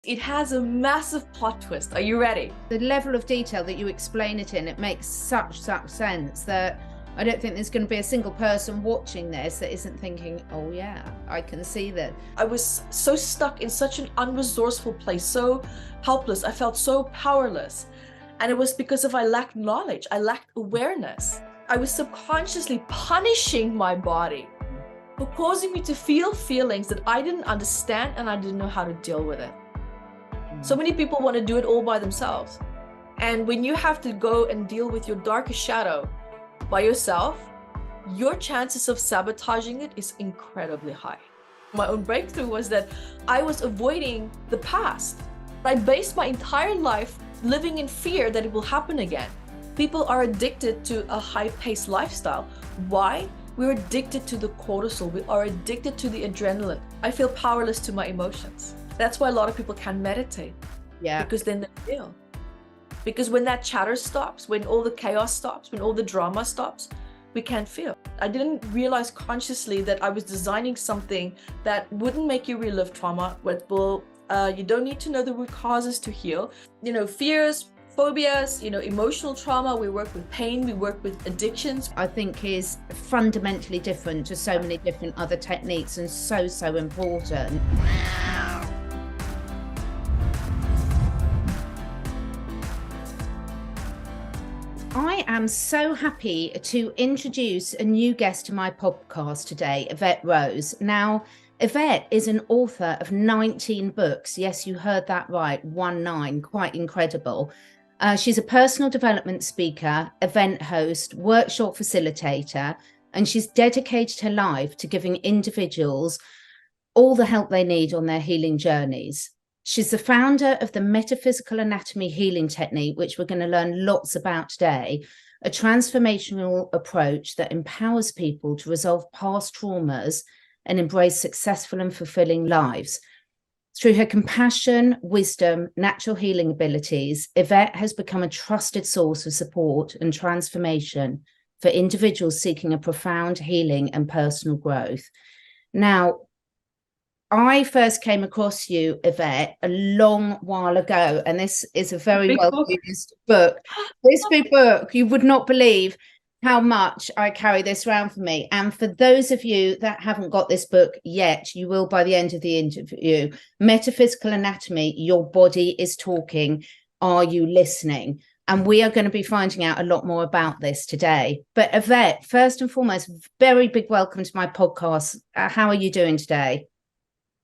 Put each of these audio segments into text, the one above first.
It has a massive plot twist. Are you ready? The level of detail that you explain it in, it makes such sense that I don't think there's going to be a single person watching this that isn't thinking, oh yeah, I can see that. I was so stuck in such an unresourceful place, so helpless. I felt so powerless. And it was because I lacked knowledge. I lacked awareness. I was subconsciously punishing my body for causing me to feel feelings that I didn't understand and I didn't know how to deal with it. So many people want to do it all by themselves. And when you have to go and deal with your darkest shadow by yourself, your chances of sabotaging it is incredibly high. My own breakthrough was that I was avoiding the past. I based my entire life living in fear that it will happen again. People are addicted to a high-paced lifestyle. Why? We're addicted to the cortisol. We are addicted to the adrenaline. I feel powerless to my emotions. That's why a lot of people can meditate. Yeah. Because then they feel. Because when that chatter stops, when all the chaos stops, when all the drama stops, we can't feel. I didn't realize consciously that I was designing something that wouldn't make you relive trauma, but will, you don't need to know the root causes to heal. You know, fears, phobias, you know, emotional trauma, we work with pain, we work with addictions. I think is fundamentally different to so many different other techniques and so important. I am so happy to introduce a new guest to my podcast today, Evette Rose. Now, Evette is an author of 19 books. Yes, you heard that right, 19, quite incredible. She's a personal development speaker, event host, workshop facilitator, and she's dedicated her life to giving individuals all the help they need on their healing journeys. She's the founder of the Metaphysical Anatomy Healing Technique, which we're going to learn lots about today, a transformational approach that empowers people to resolve past traumas and embrace successful and fulfilling lives. Through her compassion, wisdom, natural healing abilities, Evette has become a trusted source of support and transformation for individuals seeking a profound healing and personal growth. Now, I first came across you, Evette, a long while ago, and this is a very well-used book. This big book, you would not believe how much I carry this around for me. And for those of you that haven't got this book yet, you will by the end of the interview. Metaphysical Anatomy, Your Body is Talking. Are you listening? And we are going to be finding out a lot more about this today. But Evette, first and foremost, very big welcome to my podcast. How are you doing today?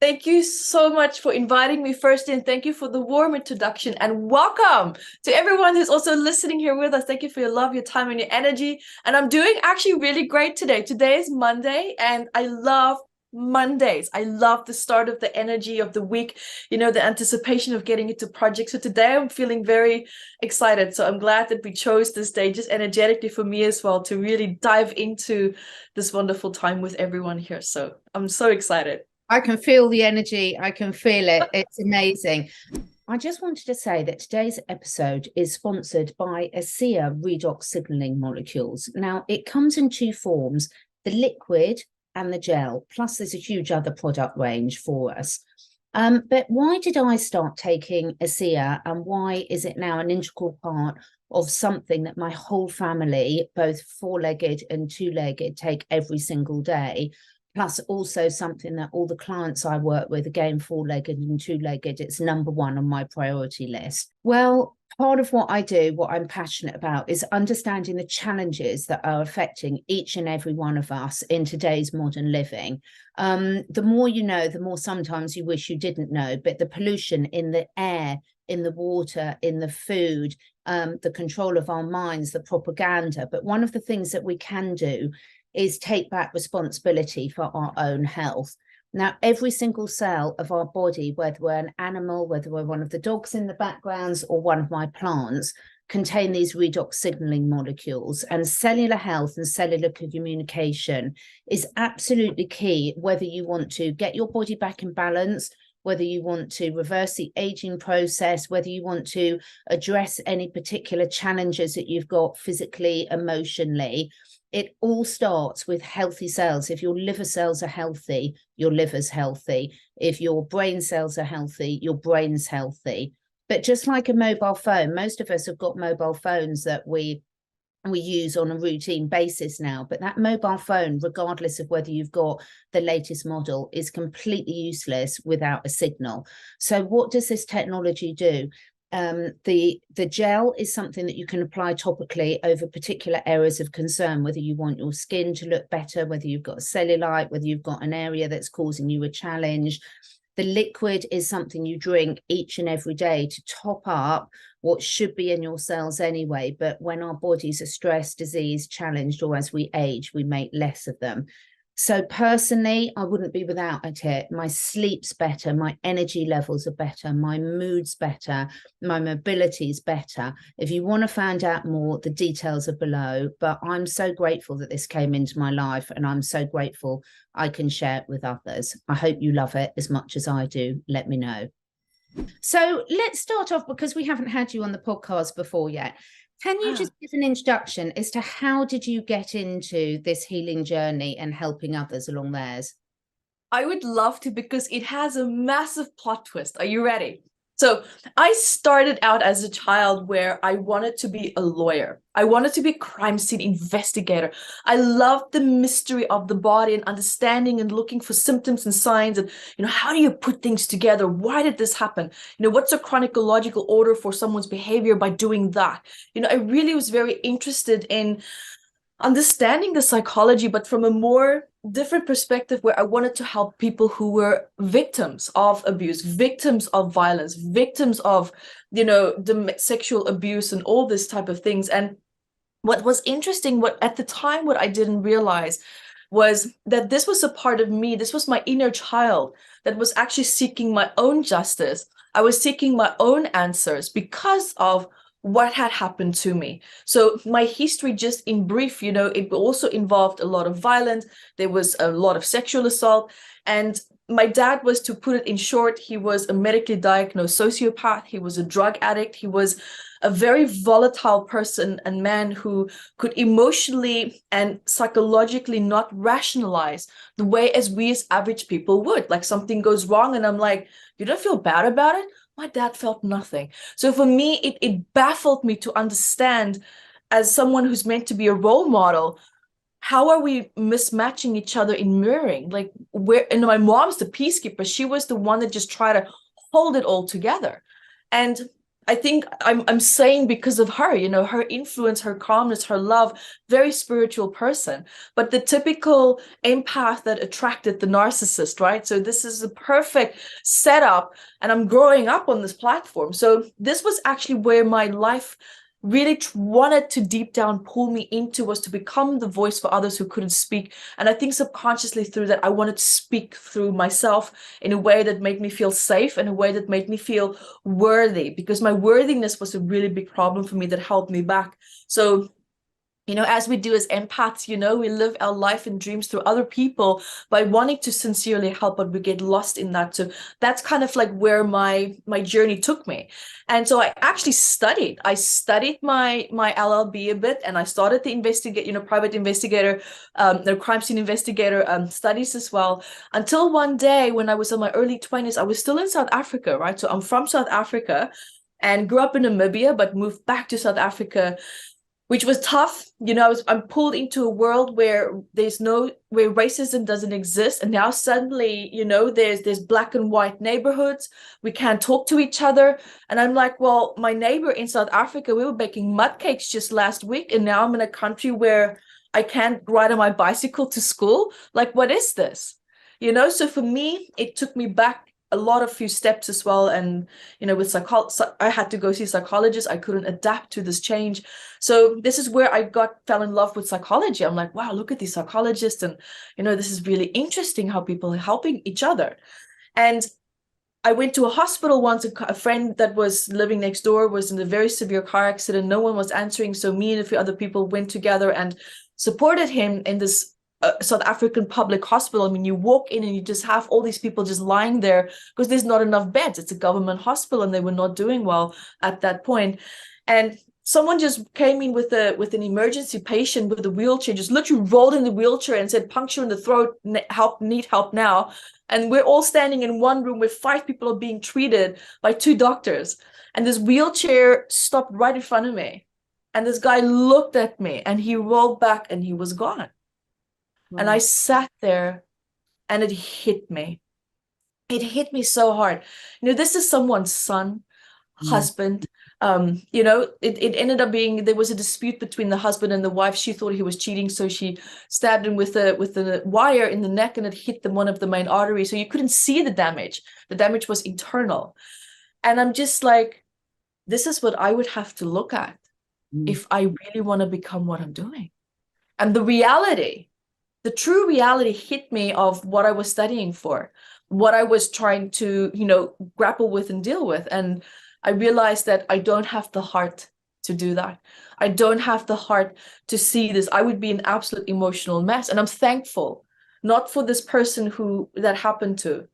Thank you so much for inviting me first in. Thank you for the warm introduction and welcome to everyone who's also listening here with us. Thank you for your love, your time, and your energy. And I'm doing actually really great today. Today is Monday and I love Mondays. I love the start of the energy of the week, you know, the anticipation of getting into projects. So today I'm feeling very excited. So I'm glad that we chose this day just energetically for me as well to really dive into this wonderful time with everyone here. So I'm so excited. I can feel the energy. I can feel it. It's amazing. I just wanted to say that today's episode is sponsored by ASEA redox signaling molecules. Now, it comes in two forms, the liquid and the gel, plus there's a huge other product range for us. But why did I start taking ASEA, and why is it now an integral part of something that my whole family, both four-legged and two-legged, take every single day? Plus also something that all the clients I work with, again, four-legged and two-legged, it's number one on my priority list. Well, part of what I do, what I'm passionate about, is understanding the challenges that are affecting each and every one of us in today's modern living. The more you know, the more sometimes you wish you didn't know, but the pollution in the air, in the water, in the food, the control of our minds, the propaganda. But one of the things that we can do is take back responsibility for our own health. Now, every single cell of our body, whether we're an animal, whether we're one of the dogs in the backgrounds or one of my plants, contain these redox signaling molecules, and cellular health and cellular communication is absolutely key, whether you want to get your body back in balance, whether you want to reverse the aging process, whether you want to address any particular challenges that you've got physically, emotionally. it all starts with healthy cells. If your liver cells are healthy, your liver's healthy. If your brain cells are healthy, your brain's healthy. But just like a mobile phone, most of us have got mobile phones that we use on a routine basis now, but that mobile phone, regardless of whether you've got the latest model, is completely useless without a signal. So what does this technology do? The gel is something that you can apply topically over particular areas of concern, whether you want your skin to look better, whether you've got a cellulite, whether you've got an area that's causing you a challenge. The liquid is something you drink each and every day to top up what should be in your cells anyway. But when our bodies are stressed, diseased, challenged, or as we age, we make less of them. So personally, I wouldn't be without it. My sleep's better, my energy levels are better, my mood's better, my mobility's better. If you want to find out more, the details are below. But I'm so grateful that this came into my life, and I'm so grateful I can share it with others. I hope you love it as much as I do. Let me know. So let's start off, because we haven't had you on the podcast before yet. Can you just give an introduction as to how did you get into this healing journey and helping others along theirs? I would love to, because it has a massive plot twist. Are you ready? So I started out as a child where I wanted to be a lawyer. I wanted to be a crime scene investigator. I loved the mystery of the body and understanding and looking for symptoms and signs and, how do you put things together? Why did this happen? What's a chronological order for someone's behavior by doing that? I really was very interested in understanding the psychology, but from a more different perspective, where I wanted to help people who were victims of abuse, victims of violence, victims of, the sexual abuse and all this type of things. And what was interesting, what at the time, what I didn't realize was that this was a part of me. This was my inner child that was actually seeking my own justice. I was seeking my own answers because of what had happened to me. So my history, just in brief, it also involved a lot of violence. There was a lot of sexual assault. And my dad was, to put it in short, he was a medically diagnosed sociopath. He was a drug addict. He was a very volatile person and man who could emotionally and psychologically not rationalize the way as we as average people would. Like, something goes wrong and I'm like, you don't feel bad about it? My dad felt nothing. So for me, it baffled me to understand, as someone who's meant to be a role model, how are we mismatching each other in mirroring? Like, my mom's the peacekeeper. She was the one that just tried to hold it all together. And I think I'm saying because of her, her influence, her calmness, her love, very spiritual person, but the typical empath that attracted the narcissist, right? So this is a perfect setup, and I'm growing up on this platform. So this was actually where my life really wanted to deep down pull me into, was to become the voice for others who couldn't speak. And I think subconsciously through that, I wanted to speak through myself in a way that made me feel safe, in a way that made me feel worthy, because my worthiness was a really big problem for me that held me back. So as we do as empaths, we live our life and dreams through other people by wanting to sincerely help, but we get lost in that. So that's kind of like where my journey took me. And so I actually studied. I studied my LLB a bit, and I started the private investigator, the crime scene investigator studies as well. Until one day, when I was in my early 20s, I was still in South Africa, right? So I'm from South Africa and grew up in Namibia, but moved back to South Africa, which was tough. I'm pulled into a world where where racism doesn't exist. And now suddenly, there's black and white neighborhoods. We can't talk to each other. And I'm like, well, my neighbor in South Africa, we were baking mud cakes just last week. And now I'm in a country where I can't ride on my bicycle to school. Like, what is this? So for me, it took me back a few steps as well. And with I had to go see a psychologist. I couldn't adapt to this change. So this is where I fell in love with psychology. I'm like, wow, look at these psychologists, and this is really interesting how people are helping each other. And I went to a hospital once. A friend that was living next door was in a very severe car accident. No one was answering, so me and a few other people went together and supported him in this South African public hospital. I mean, you walk in and you just have all these people just lying there because there's not enough beds. It's a government hospital, and they were not doing well at that point. And someone just came in with an emergency patient with a wheelchair, just literally rolled in the wheelchair and said, puncture in the throat, help, need help now. And we're all standing in one room where 5 people are being treated by 2 doctors. And this wheelchair stopped right in front of me. And this guy looked at me and he rolled back and he was gone. Wow. And I sat there and it hit me. It hit me so hard. This is someone's son, husband. It ended up being, there was a dispute between the husband and the wife. She thought he was cheating, so she stabbed him with a wire in the neck, and it hit one of the main arteries. So you couldn't see the damage. The damage was internal. And I'm just like, this is what I would have to look at if I really want to become what I'm doing. And the true reality hit me of what I was studying for, what I was trying to, grapple with and deal with. And I realized that I don't have the heart to do that. I don't have the heart to see this. I would be an absolute emotional mess. And I'm thankful, not for this person that happened to,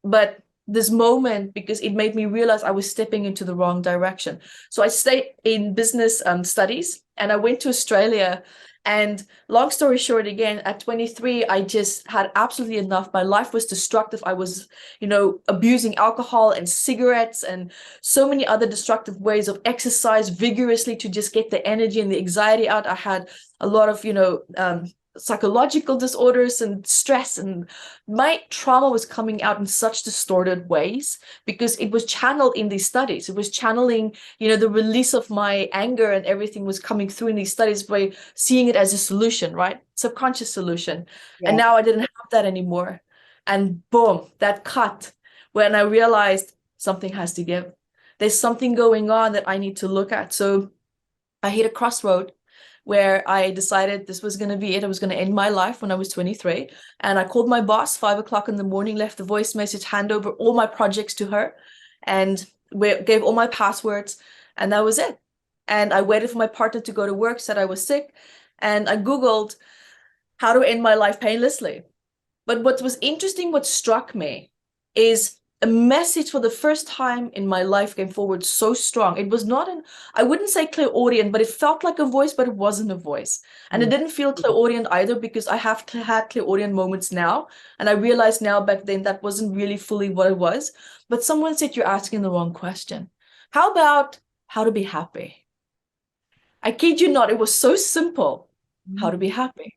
but this moment, because it made me realize I was stepping into the wrong direction. So I stayed in business studies, and I went to Australia. And long story short, again, at 23, I just had absolutely enough. My life was destructive. I was, abusing alcohol and cigarettes and so many other destructive ways of exercise vigorously to just get the energy and the anxiety out. I had a lot of, psychological disorders and stress, and my trauma was coming out in such distorted ways because it was channeled in these studies. It was channeling, the release of my anger, and everything was coming through in these studies by seeing it as a solution, right? Subconscious solution. Yeah. And now I didn't have that anymore. And boom, that cut when I realized something has to give. There's something going on that I need to look at. So I hit a crossroad where I decided this was going to be it. I was going to end my life when I was 23. And I called my boss 5 o'clock in the morning, left a voice message, hand over all my projects to her, and gave all my passwords. And that was it. And I waited for my partner to go to work, said I was sick. And I Googled how to end my life painlessly. But what was interesting, what struck me, is a message for the first time in my life came forward so strong. It was not I wouldn't say clairaudient, but it felt like a voice, but it wasn't a voice. And it didn't feel clairaudient either, because I have had clairaudient moments now. And I realized now, back then, that wasn't really fully what it was. But someone said, you're asking the wrong question. How about how to be happy? I kid you not, it was so simple. How to be happy.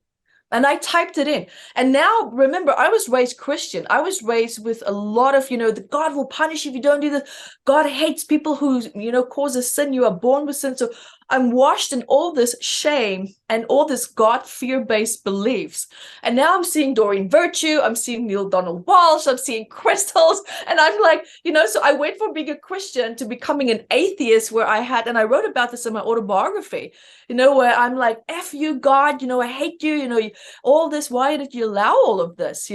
And I typed it in. And now, remember, I was raised Christian. I was raised with a lot of, the God will punish you if you don't do this. God hates people who, cause a sin. You are born with sin. So I'm washed in all this shame and all this God fear-based beliefs. And now I'm seeing Doreen Virtue. I'm seeing Neil Donald Walsh. I'm seeing crystals. And I'm like, so I went from being a Christian to becoming an atheist, and I wrote about this in my autobiography, where I'm like, F you, God, I hate you, all this. Why did you allow all of this?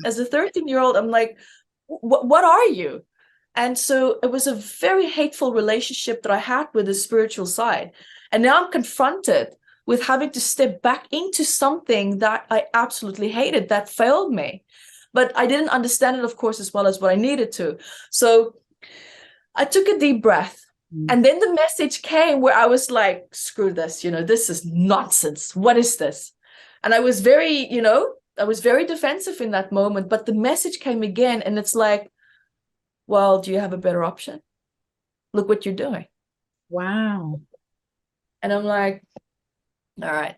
As a 13-year-old, I'm like, what are you? And so it was a very hateful relationship that I had with the spiritual side. And now I'm confronted with having to step back into something that I absolutely hated, that failed me. But I didn't understand it, of course, as well as what I needed to. So I took a deep breath. And then the message came where I was like, screw this, this is nonsense. What is this? And I was very defensive in that moment. But the message came again, and it's like, well, do you have a better option? Look what you're doing. Wow. And I'm like, all right,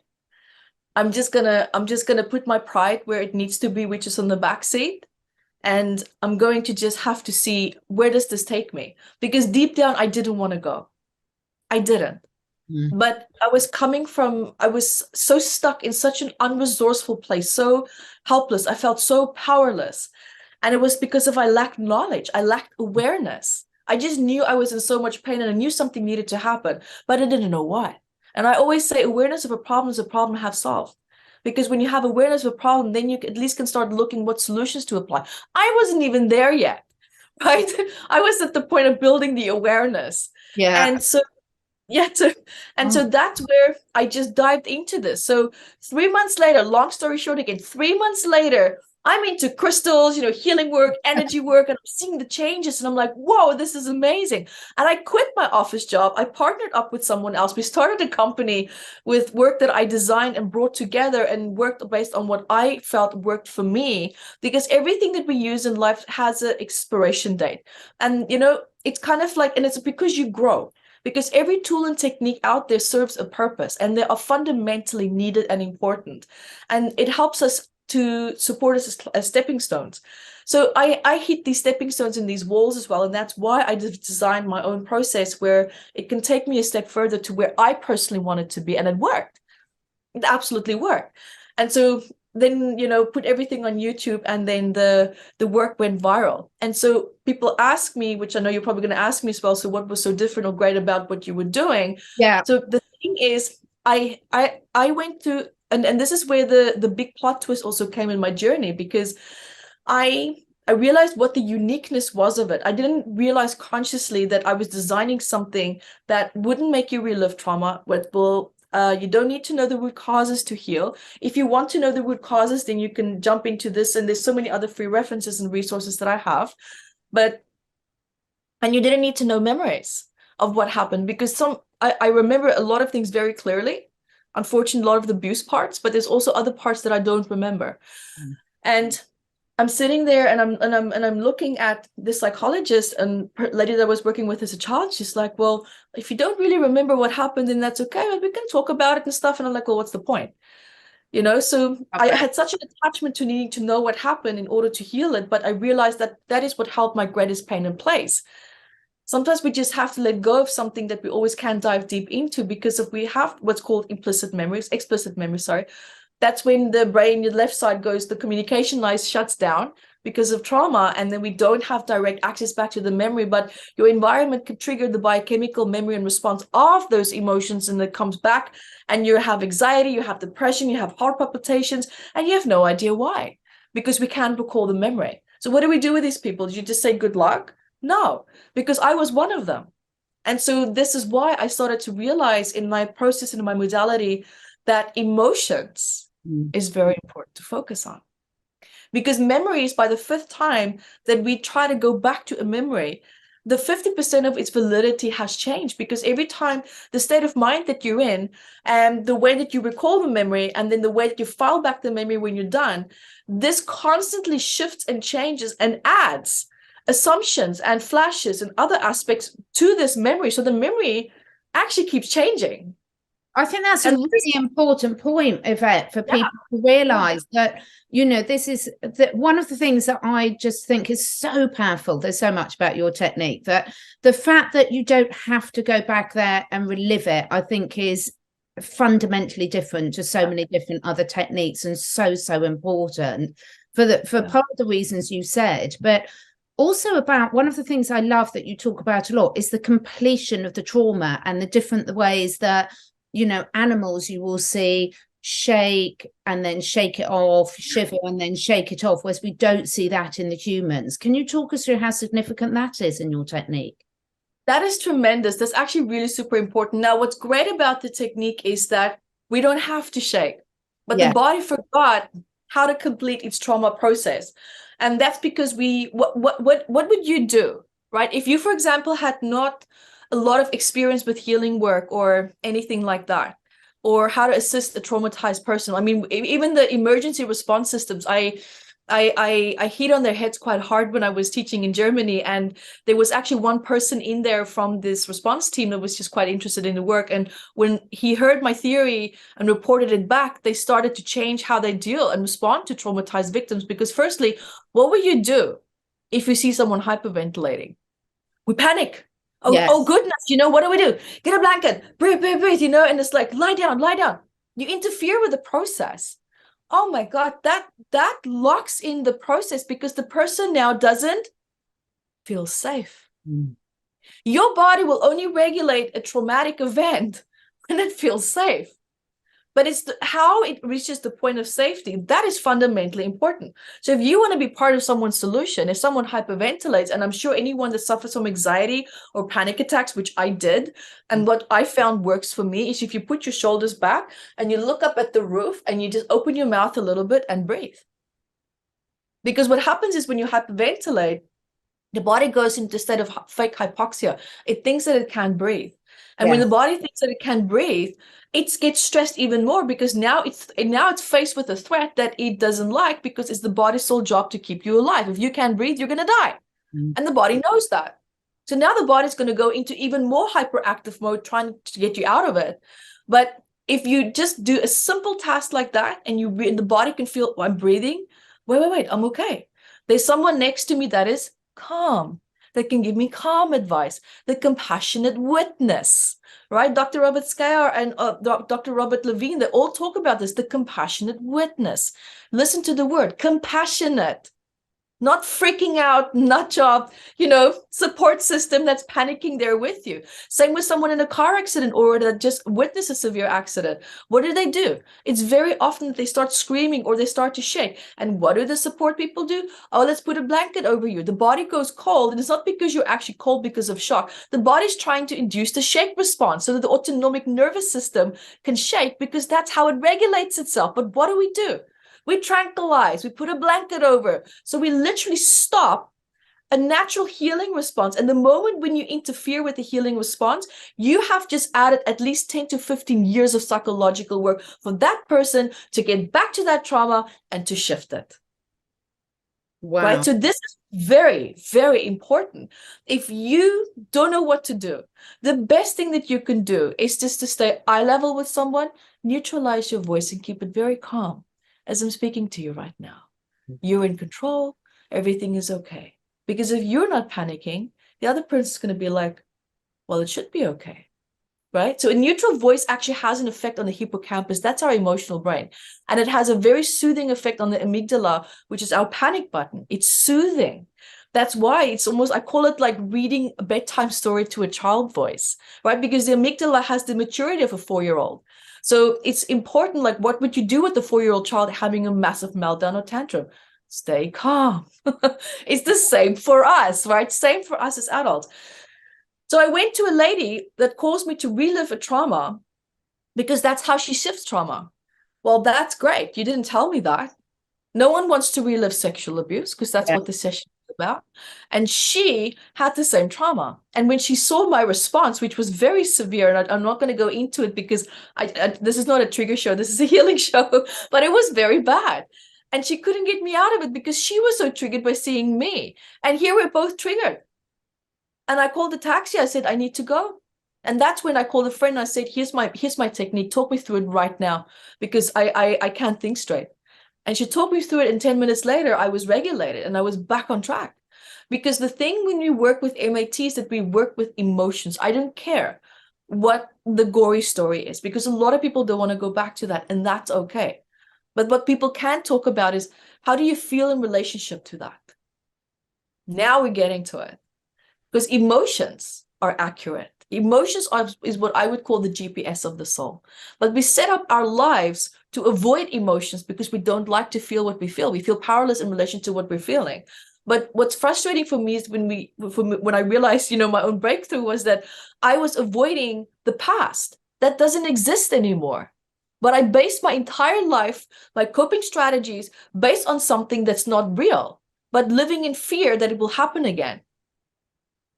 I'm just gonna put my pride where it needs to be, which is on the back seat. And I'm going to just have to see, where does this take me? Because deep down, I didn't want to go. I didn't. But I was so stuck in such an unresourceful place, so helpless. I felt so powerless. And it was because I lacked knowledge. I lacked awareness. I just knew I was in so much pain, and I knew something needed to happen, but I didn't know what. And I always say awareness of a problem is a problem half solved. Because when you have awareness of a problem, then you at least can start looking what solutions to apply. I wasn't even there yet, right? I was at the point of building the awareness. Yeah. And so so that's where I just dived into this. So 3 months later, long story short again, 3 months later, I'm into crystals, healing work, energy work, and I'm seeing the changes. And I'm like, whoa, this is amazing. And I quit my office job. I partnered up with someone else. We started a company with work that I designed and brought together and worked based on what I felt worked for me. Because everything that we use in life has an expiration date. And, it's kind of like, and it's because you grow. Because every tool and technique out there serves a purpose, and they are fundamentally needed and important. And it helps us to support us as stepping stones. So I hit these stepping stones in these walls as well. And that's why I designed my own process where it can take me a step further to where I personally wanted to be. And it worked. It absolutely worked. And so then, put everything on YouTube, and then the work went viral. And so people ask me, which I know you're probably going to ask me as well, so what was so different or great about what you were doing? Yeah. So the thing is, I went through, and this is where the big plot twist also came in my journey, because I realized what the uniqueness was of it. I didn't realize consciously that I was designing something that wouldn't make you relive trauma, but will you don't need to know the root causes to heal. If you want to know the root causes, then you can jump into this, and there's so many other free references and resources that I have. And you didn't need to know memories of what happened, because I remember a lot of things very clearly. Unfortunately, a lot of the abuse parts, but there's also other parts that I don't remember. And I'm sitting there, and I'm looking at this psychologist and lady that I was working with as a child. She's like, well, if you don't really remember what happened, then that's okay. Well, we can talk about it and stuff. And I'm like, well, what's the point? So okay. I had such an attachment to needing to know what happened in order to heal it. But I realized that that is what held my greatest pain in place. Sometimes we just have to let go of something that we always can't dive deep into, because if we have what's called explicit memories, that's when the brain, your left side goes, the communication line shuts down because of trauma. And then we don't have direct access back to the memory, but your environment could trigger the biochemical memory and response of those emotions. And it comes back, and you have anxiety, you have depression, you have heart palpitations, and you have no idea why, because we can't recall the memory. So what do we do with these people? Did you just say good luck? No, because I was one of them. And so this is why I started to realize in my process and in my modality that emotions is very important to focus on. Because memories, by the fifth time that we try to go back to a memory, the 50% of its validity has changed, because every time the state of mind that you're in, and the way that you recall the memory, and then the way that you file back the memory when you're done, this constantly shifts and changes and adds assumptions and flashes and other aspects to this memory. So the memory actually keeps changing. I think that's a really important point, Evette, for people to realize that, this is one of the things that I just think is so powerful. There's so much about your technique, that the fact that you don't have to go back there and relive it, I think is fundamentally different to so many different other techniques, and so important for part of the reasons you said. But also, about one of the things I love that you talk about a lot is the completion of the trauma, and the different ways that, animals you will see shake and then shake it off, shiver and then shake it off, whereas we don't see that in the humans. Can you talk us through how significant that is in your technique? That is tremendous. That's actually really super important. Now, what's great about the technique is that we don't have to shake, but the body forgot how to complete its trauma process. And that's because what would you do, right? If you, for example, had not a lot of experience with healing work or anything like that, or how to assist a traumatized person. I mean, even the emergency response systems, I hit on their heads quite hard when I was teaching in Germany. And there was actually one person in there from this response team that was just quite interested in the work. And when he heard my theory and reported it back, they started to change how they deal and respond to traumatized victims. Because firstly, what would you do if you see someone hyperventilating? We panic. Oh goodness, what do? Get a blanket, breathe, and it's like, lie down. You interfere with the process. Oh my God, that locks in the process, because the person now doesn't feel safe. Your body will only regulate a traumatic event when it feels safe. But it's how it reaches the point of safety that is fundamentally important. So if you want to be part of someone's solution, if someone hyperventilates, and I'm sure anyone that suffers from anxiety or panic attacks, which I did, and what I found works for me is if you put your shoulders back and you look up at the roof and you just open your mouth a little bit and breathe. Because what happens is when you hyperventilate, the body goes into a state of fake hypoxia. It thinks that it can't breathe. And when the body thinks that it can breathe, it gets stressed even more, because now it's faced with a threat that it doesn't like, because it's the body's sole job to keep you alive. If you can't breathe, you're going to die. And the body knows that. So now the body's going to go into even more hyperactive mode, trying to get you out of it. But if you just do a simple task like that, and the body can feel, oh, I'm breathing. Wait, I'm okay. There's someone next to me that is calm, that can give me calm advice, the compassionate witness, right? Dr. Robert Skyer and Dr. Robert Levine, they all talk about this, the compassionate witness. Listen to the word compassionate. Not freaking out, nut job, support system that's panicking there with you. Same with someone in a car accident or that just witnessed a severe accident. What do? It's very often that they start screaming or they start to shake. And what do the support people do? Oh, let's put a blanket over you. The body goes cold, and it's not because you're actually cold because of shock. The body's trying to induce the shake response so that the autonomic nervous system can shake, because that's how it regulates itself. But what do? We tranquilize, we put a blanket over. So we literally stop a natural healing response. And the moment when you interfere with the healing response, you have just added at least 10 to 15 years of psychological work for that person to get back to that trauma and to shift it. Wow. Right? So this is very, very important. If you don't know what to do, the best thing that you can do is just to stay eye level with someone, neutralize your voice, and keep it very calm. As I'm speaking to you right now, you're in control. Everything is okay. Because if you're not panicking, the other person's going to be like, well, it should be okay. Right? So a neutral voice actually has an effect on the hippocampus. That's our emotional brain. And it has a very soothing effect on the amygdala, which is our panic button. It's soothing. That's why it's almost, I call it like reading a bedtime story to a child voice, right? Because the amygdala has the maturity of a 4-year-old. So it's important, like, what would you do with the 4-year-old child having a massive meltdown or tantrum? Stay calm. It's the same for us, right? Same for us as adults. So I went to a lady that caused me to relive a trauma, because that's how she shifts trauma. Well, that's great. You didn't tell me that. No one wants to relive sexual abuse, because that's what the session is about. And she had the same trauma. And when she saw my response, which was very severe, and I'm not going to go into it because this is not a trigger show, this is a healing show, but it was very bad. And she couldn't get me out of it because she was so triggered by seeing me. And here we're both triggered. And I called the taxi. I said, I need to go. And that's when I called a friend. And I said, here's my technique. Talk me through it right now, because I can't think straight. And she talked me through it, and 10 minutes later, I was regulated and I was back on track. Because the thing when we work with MAT is that we work with emotions. I don't care what the gory story is, because a lot of people don't want to go back to that, and that's okay. But what people can talk about is, how do you feel in relationship to that? Now we're getting to it. Because emotions are accurate. Emotions is what I would call the GPS of the soul. But we set up our lives to avoid emotions because we don't like to feel what we feel. We feel powerless in relation to what we're feeling. But what's frustrating for me is when I realized, my own breakthrough was that I was avoiding the past. That doesn't exist anymore. But I based my entire life, my coping strategies, based on something that's not real, but living in fear that it will happen again.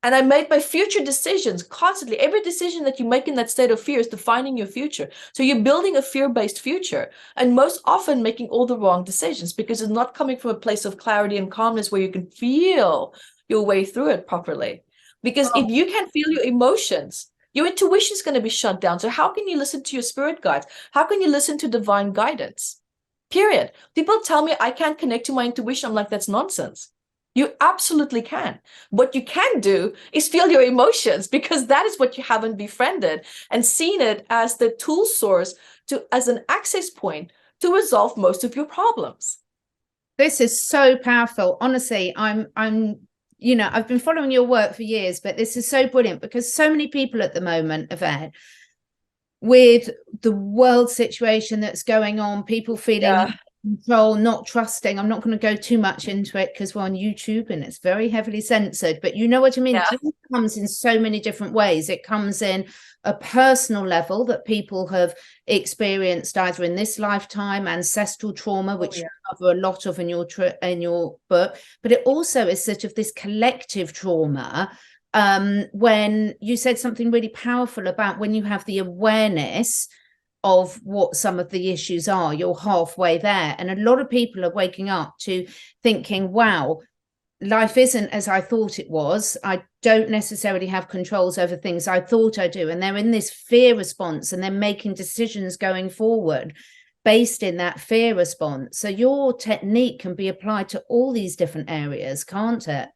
And I made my future decisions constantly. Every decision that you make in that state of fear is defining your future. So you're building a fear-based future, and most often making all the wrong decisions, because it's not coming from a place of clarity and calmness where you can feel your way through it properly. Because if you can't feel your emotions, your intuition is going to be shut down. So how can you listen to your spirit guides? How can you listen to divine guidance? Period. People tell me I can't connect to my intuition. I'm like, that's nonsense. You absolutely can. What you can do is feel your emotions, because that is what you haven't befriended and seen it as the tool source as an access point to resolve most of your problems. This is so powerful. Honestly, I've been following your work for years, but this is so brilliant, because so many people at the moment, Evette, with the world situation that's going on, people feeling control, not trusting. I'm not going to go too much into it because we're on YouTube and it's very heavily censored, but you know what I mean? Yeah. Trust comes in so many different ways. It comes in a personal level that people have experienced either in this lifetime, ancestral trauma, which you cover a lot of in your book, but it also is sort of this collective trauma. When you said something really powerful about when you have the awareness of what some of the issues are, you're halfway there. And a lot of people are waking up to thinking, wow, life isn't as I thought it was. I don't necessarily have controls over things I thought I do. And they're in this fear response and they're making decisions going forward based in that fear response. So your technique can be applied to all these different areas, can't it?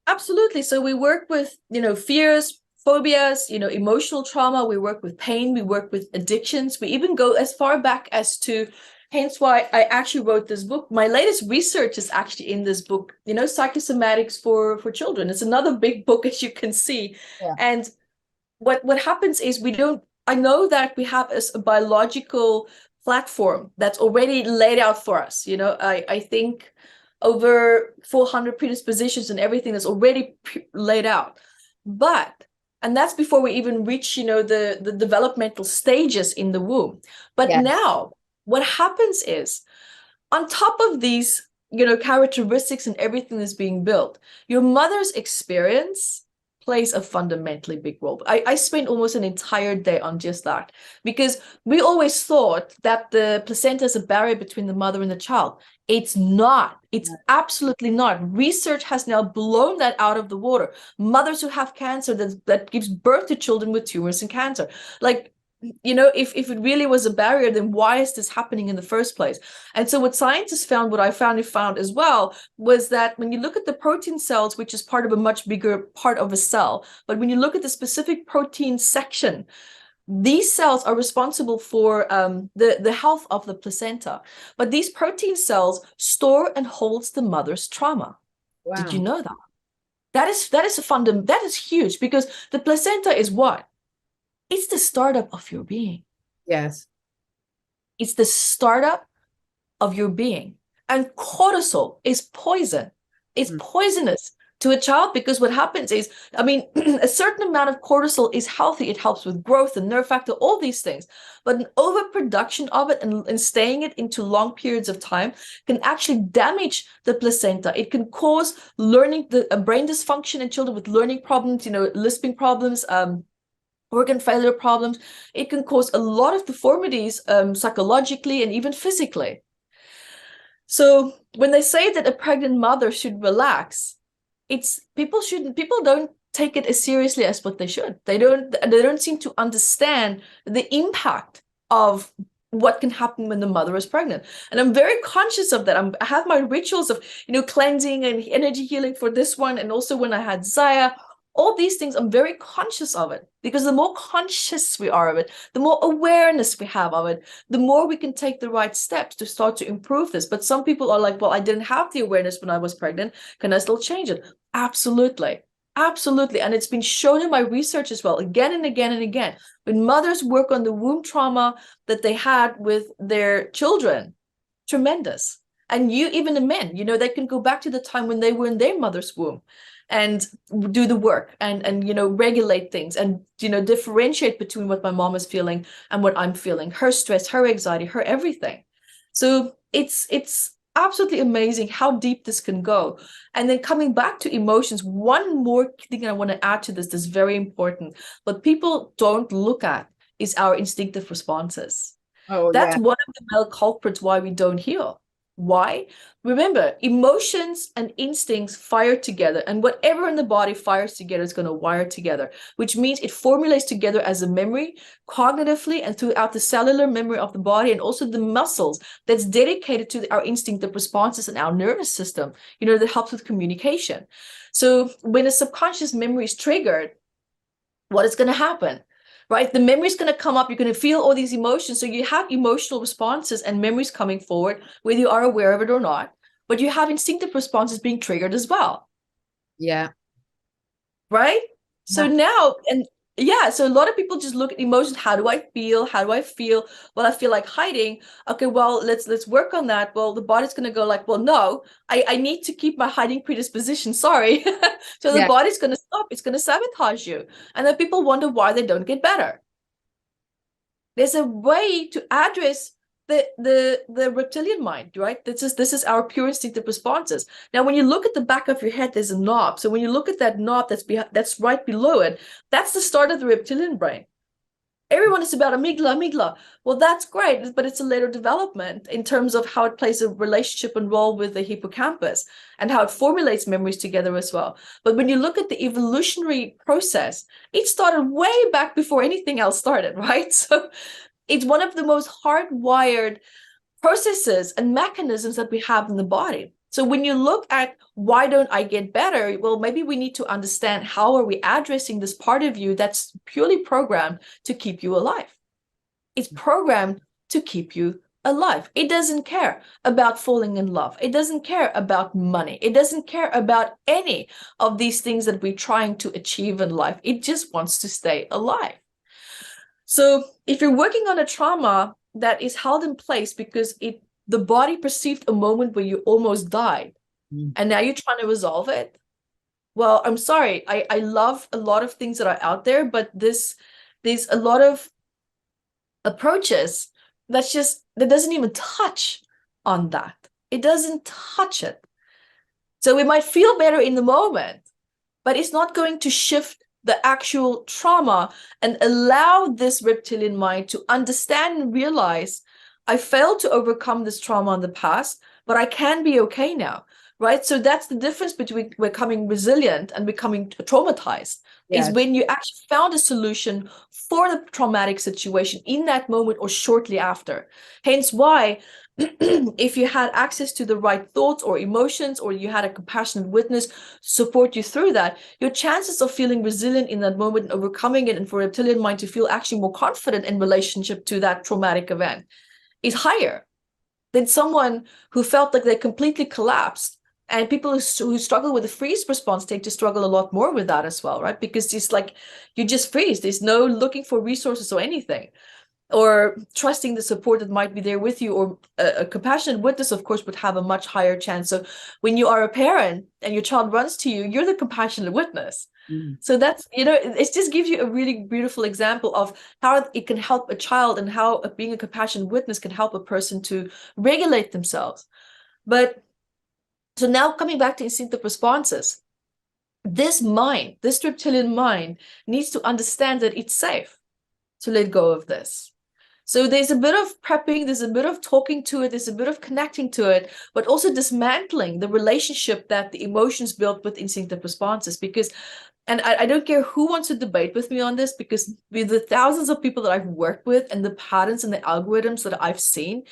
Absolutely. So we work with, fears, phobias, emotional trauma. We work with pain. We work with addictions. We even go as far back as to, hence why I actually wrote this book. My latest research is actually in this book, psychosomatics for children. It's another big book, as you can see. Yeah. And what happens is I know that we have a biological platform that's already laid out for us. I think over 400 predispositions and everything that's already laid out. And that's before we even reach, the developmental stages in the womb. But now what happens is, on top of these, characteristics and everything that's being built, your mother's experience plays a fundamentally big role. I spent almost an entire day on just that, because we always thought that the placenta is a barrier between the mother and the child. It's not. It's absolutely not. Research has now blown that out of the water. Mothers who have cancer that gives birth to children with tumors and cancer. Like, if it really was a barrier, then why is this happening in the first place? And so what scientists found, what I found as well, was that when you look at the protein cells, which is part of a much bigger part of a cell, but when you look at the specific protein section, these cells are responsible for the health of the placenta. But these protein cells store and holds the mother's trauma. Wow. Did you know that? That is huge, because the placenta is what? It's the startup of your being. Yes. It's the startup of your being. And cortisol is poison. It's poisonous to a child, because what happens is, a certain amount of cortisol is healthy. It helps with growth and nerve factor, all these things. But an overproduction of it and staying it into long periods of time can actually damage the placenta. It can cause brain dysfunction in children with learning problems, lisping problems, organ failure problems. It can cause a lot of deformities psychologically and even physically. So when they say that a pregnant mother should relax, people don't take it as seriously as what they should. They don't seem to understand the impact of what can happen when the mother is pregnant. And I'm very conscious of that. I have my rituals of, cleansing and energy healing for this one. And also when I had Zaya, all these things, I'm very conscious of it, because the more conscious we are of it, the more awareness we have of it, the more we can take the right steps to start to improve this. But some people are like, well, I didn't have the awareness when I was pregnant. Can I still change it? Absolutely. Absolutely. And it's been shown in my research as well, again and again and again. When mothers work on the womb trauma that they had with their children, tremendous. And even the men, they can go back to the time when they were in their mother's womb and do the work and regulate things and differentiate between what my mom is feeling and what I'm feeling, her stress, her anxiety, her everything. So it's absolutely amazing how deep this can go. And then coming back to emotions, one more thing I want to add to this that's very important, but people don't look at, is our instinctive responses. That's one of the male culprits why we don't heal. Why? Remember, emotions and instincts fire together, and whatever in the body fires together is going to wire together, which means it formulates together as a memory, cognitively and throughout the cellular memory of the body, and also the muscles that's dedicated to our instinctive responses in our nervous system, that helps with communication. So when a subconscious memory is triggered, what is going to happen? Right? The memory is going to come up. You're going to feel all these emotions. So you have emotional responses and memories coming forward, whether you are aware of it or not. But you have instinctive responses being triggered as well. Yeah. Right? So now, and Yeah, so a lot of people just look at emotions. How do I feel? How do I feel? Well, I feel like hiding. Okay, well, let's work on that. Well, the body's gonna go like, well, no, I need to keep my hiding predisposition. Sorry. So the Yeah. body's gonna stop. It's gonna sabotage you. And then people wonder why they don't get better. There's a way to address the reptilian mind, right? This is our pure instinctive responses. Now, when you look at the back of your head, there's a knob. So when you look at that knob that's right below it, that's the start of the reptilian brain. Everyone is about amygdala. Well, that's great, but it's a later development in terms of how it plays a relationship and role with the hippocampus and how it formulates memories together as well. But when you look at the evolutionary process, it started way back before anything else started, right? So it's one of the most hardwired processes and mechanisms that we have in the body. So when you look at why don't I get better? Well, maybe we need to understand how are we addressing this part of you that's purely programmed to keep you alive. It's programmed to keep you alive. It doesn't care about falling in love. It doesn't care about money. It doesn't care about any of these things that we're trying to achieve in life. It just wants to stay alive. So if you're working on a trauma that is held in place because the body perceived a moment where you almost died, and now you're trying to resolve it, well, I'm sorry. I love a lot of things that are out there, but there's a lot of approaches that doesn't even touch on that. It doesn't touch it. So we might feel better in the moment, but it's not going to shift the actual trauma and allow this reptilian mind to understand and realize I failed to overcome this trauma in the past, but I can be okay now, right? So that's the difference between becoming resilient and becoming traumatized. Is when you actually found a solution for the traumatic situation in that moment or shortly after. Hence why if you had access to the right thoughts or emotions, or you had a compassionate witness support you through that, your chances of feeling resilient in that moment and overcoming it, and for a reptilian mind to feel actually more confident in relationship to that traumatic event, is higher than someone who felt like they completely collapsed. And people who struggle with the freeze response tend to struggle a lot more with that as well, right? Because it's like you just freeze. There's no looking for resources or anything, or trusting the support that might be there with you, or a compassionate witness, of course, would have a much higher chance. So when you are a parent and your child runs to you, you're the compassionate witness. So that's, it just gives you a really beautiful example of how it can help a child, and how being a compassionate witness can help a person to regulate themselves. But so now coming back to instinctive responses, this reptilian mind needs to understand that it's safe to let go of this. So there's a bit of prepping, there's a bit of talking to it, there's a bit of connecting to it, but also dismantling the relationship that the emotions built with instinctive responses. Because, and I don't care who wants to debate with me on this, because with the thousands of people that I've worked with and the patterns and the algorithms that I've seen,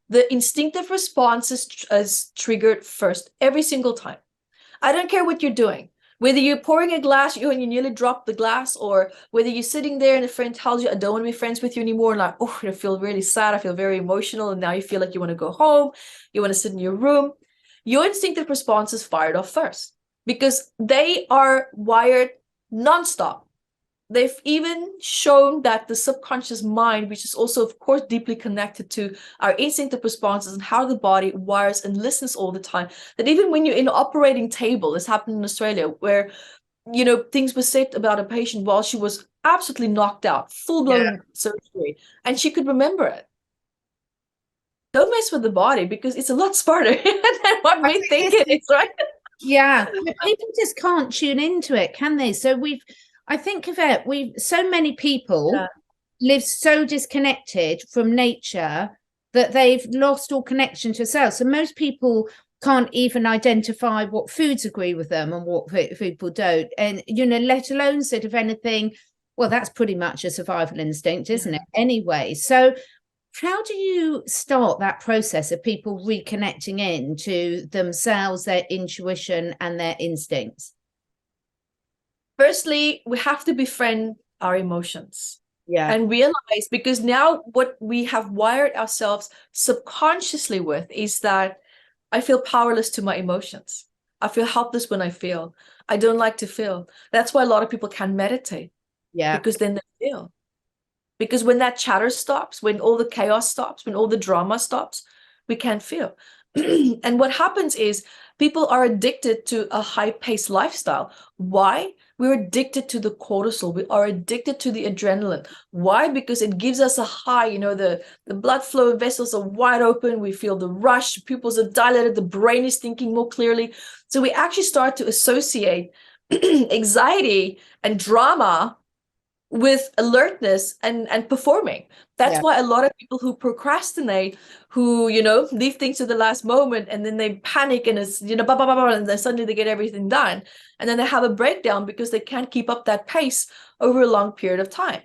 the instinctive response is triggered first every single time. I don't care what you're doing. Whether you're pouring a glass and you nearly drop the glass, or whether you're sitting there and a friend tells you, I don't want to be friends with you anymore, and like, oh, I feel really sad, I feel very emotional, and now you feel like you want to go home, you want to sit in your room, your instinctive response is fired off first, because they are wired nonstop. They've even shown that the subconscious mind, which is also, of course, deeply connected to our instinctive responses and how the body wires and listens all the time, that even when you're in an operating table, this happened in Australia, where, things were said about a patient while she was absolutely knocked out, full-blown surgery, and she could remember it. Don't mess with the body, because it's a lot smarter than what we think it is, right? Yeah, people just can't tune into it, can they? So I think of it, so many people live so disconnected from nature that they've lost all connection to themselves. So most people can't even identify what foods agree with them and what people don't. And, let alone sort of anything, well, that's pretty much a survival instinct, isn't it? Anyway, so how do you start that process of people reconnecting in to themselves, their intuition and their instincts? Firstly, we have to befriend our emotions. And realize, because now what we have wired ourselves subconsciously with is that I feel powerless to my emotions. I feel helpless when I feel. I don't like to feel. That's why a lot of people can't meditate. Yeah. because then they feel. Because when that chatter stops, when all the chaos stops, when all the drama stops, we can't feel. And what happens is people are addicted to a high-paced lifestyle. Why? We're addicted to the cortisol. We are addicted to the adrenaline. Why? Because it gives us a high, the blood flow vessels are wide open. We feel the rush. Pupils are dilated. The brain is thinking more clearly. So we actually start to associate anxiety and drama with alertness and performing. That's why a lot of people who procrastinate, who leave things to the last moment, and then they panic, and it's blah, blah, blah, blah, and then suddenly they get everything done, and then they have a breakdown because they can't keep up that pace over a long period of time.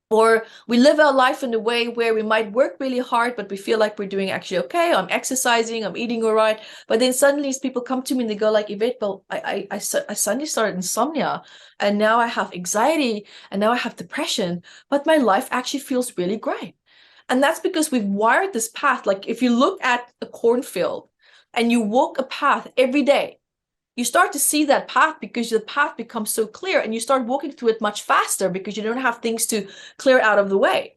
Or we live our life in a way where we might work really hard, but we feel like we're doing actually okay. I'm exercising, I'm eating all right. But then suddenly people come to me and they go like, Evette, well, I suddenly started insomnia, and now I have anxiety, and now I have depression, but my life actually feels really great. And that's because we've wired this path. Like if you look at a cornfield and you walk a path every day, you start to see that path because the path becomes so clear, and you start walking through it much faster because you don't have things to clear out of the way.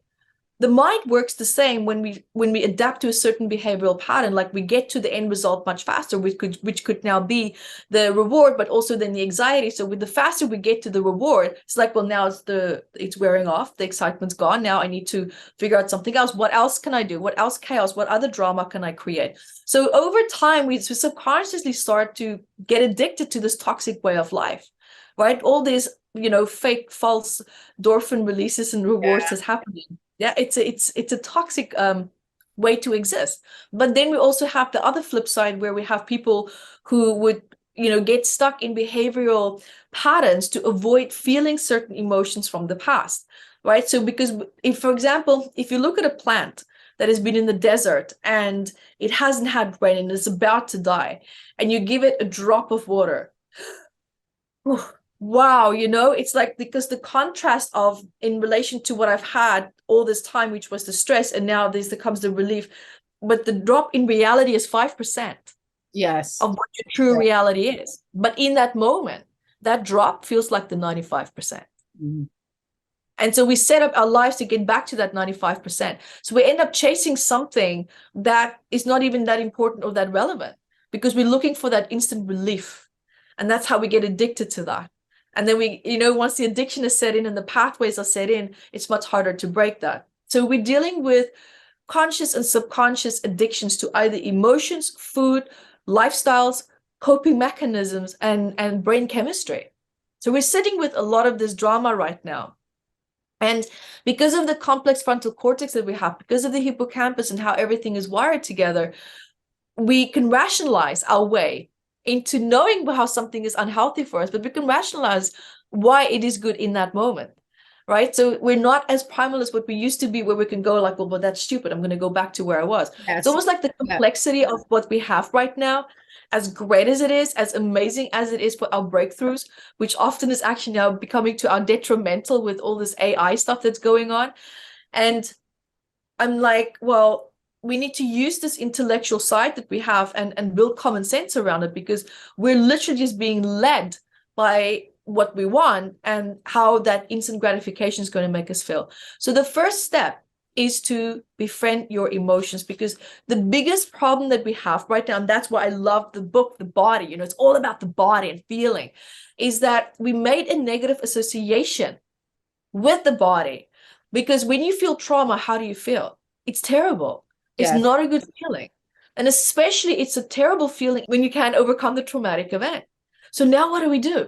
The mind works the same when we adapt to a certain behavioral pattern. Like we get to the end result much faster, which could now be the reward, but also then the anxiety. So with the faster we get to the reward, it's like, well, now it's wearing off, the excitement's gone. Now I need to figure out something else. What else can I do? What else chaos? What other drama can I create? So over time, we subconsciously start to get addicted to this toxic way of life, right? All these fake, false endorphin releases and rewards is happening. Yeah, it's a toxic way to exist. But then we also have the other flip side, where we have people who would get stuck in behavioral patterns to avoid feeling certain emotions from the past, right? So because if, for example, if you look at a plant that has been in the desert and it hasn't had rain and it's about to die, and you give it a drop of water, wow, it's like, because the contrast of in relation to what I've had all this time, which was the stress, and now there comes the relief, but the drop in reality is 5% of what your true reality is. But in that moment, that drop feels like the 95%. And so we set up our lives to get back to that 95%. So we end up chasing something that is not even that important or that relevant, because we're looking for that instant relief. And that's how we get addicted to that. And then we, once the addiction is set in and the pathways are set in, it's much harder to break that. So we're dealing with conscious and subconscious addictions to either emotions, food, lifestyles, coping mechanisms, and brain chemistry. So we're sitting with a lot of this drama right now. And because of the complex frontal cortex that we have, because of the hippocampus and how everything is wired together, we can rationalize our way into knowing how something is unhealthy for us, but we can rationalize why it is good in that moment, right? So we're not as primal as what we used to be, where we can go like, well, that's stupid, I'm going to go back to where I was. It's almost like the complexity of what we have right now, as great as it is, as amazing as it is for our breakthroughs, which often is actually now becoming to our detrimental with all this AI stuff that's going on. And I'm like, well, we need to use this intellectual side that we have and build common sense around it, because we're literally just being led by what we want and how that instant gratification is going to make us feel. So the first step is to befriend your emotions, because the biggest problem that we have right now, and that's why I love the book, The Body, it's all about the body and feeling, is that we made a negative association with the body. Because when you feel trauma, how do you feel? It's terrible. It's not a good feeling. And especially it's a terrible feeling when you can't overcome the traumatic event. So now what do we do?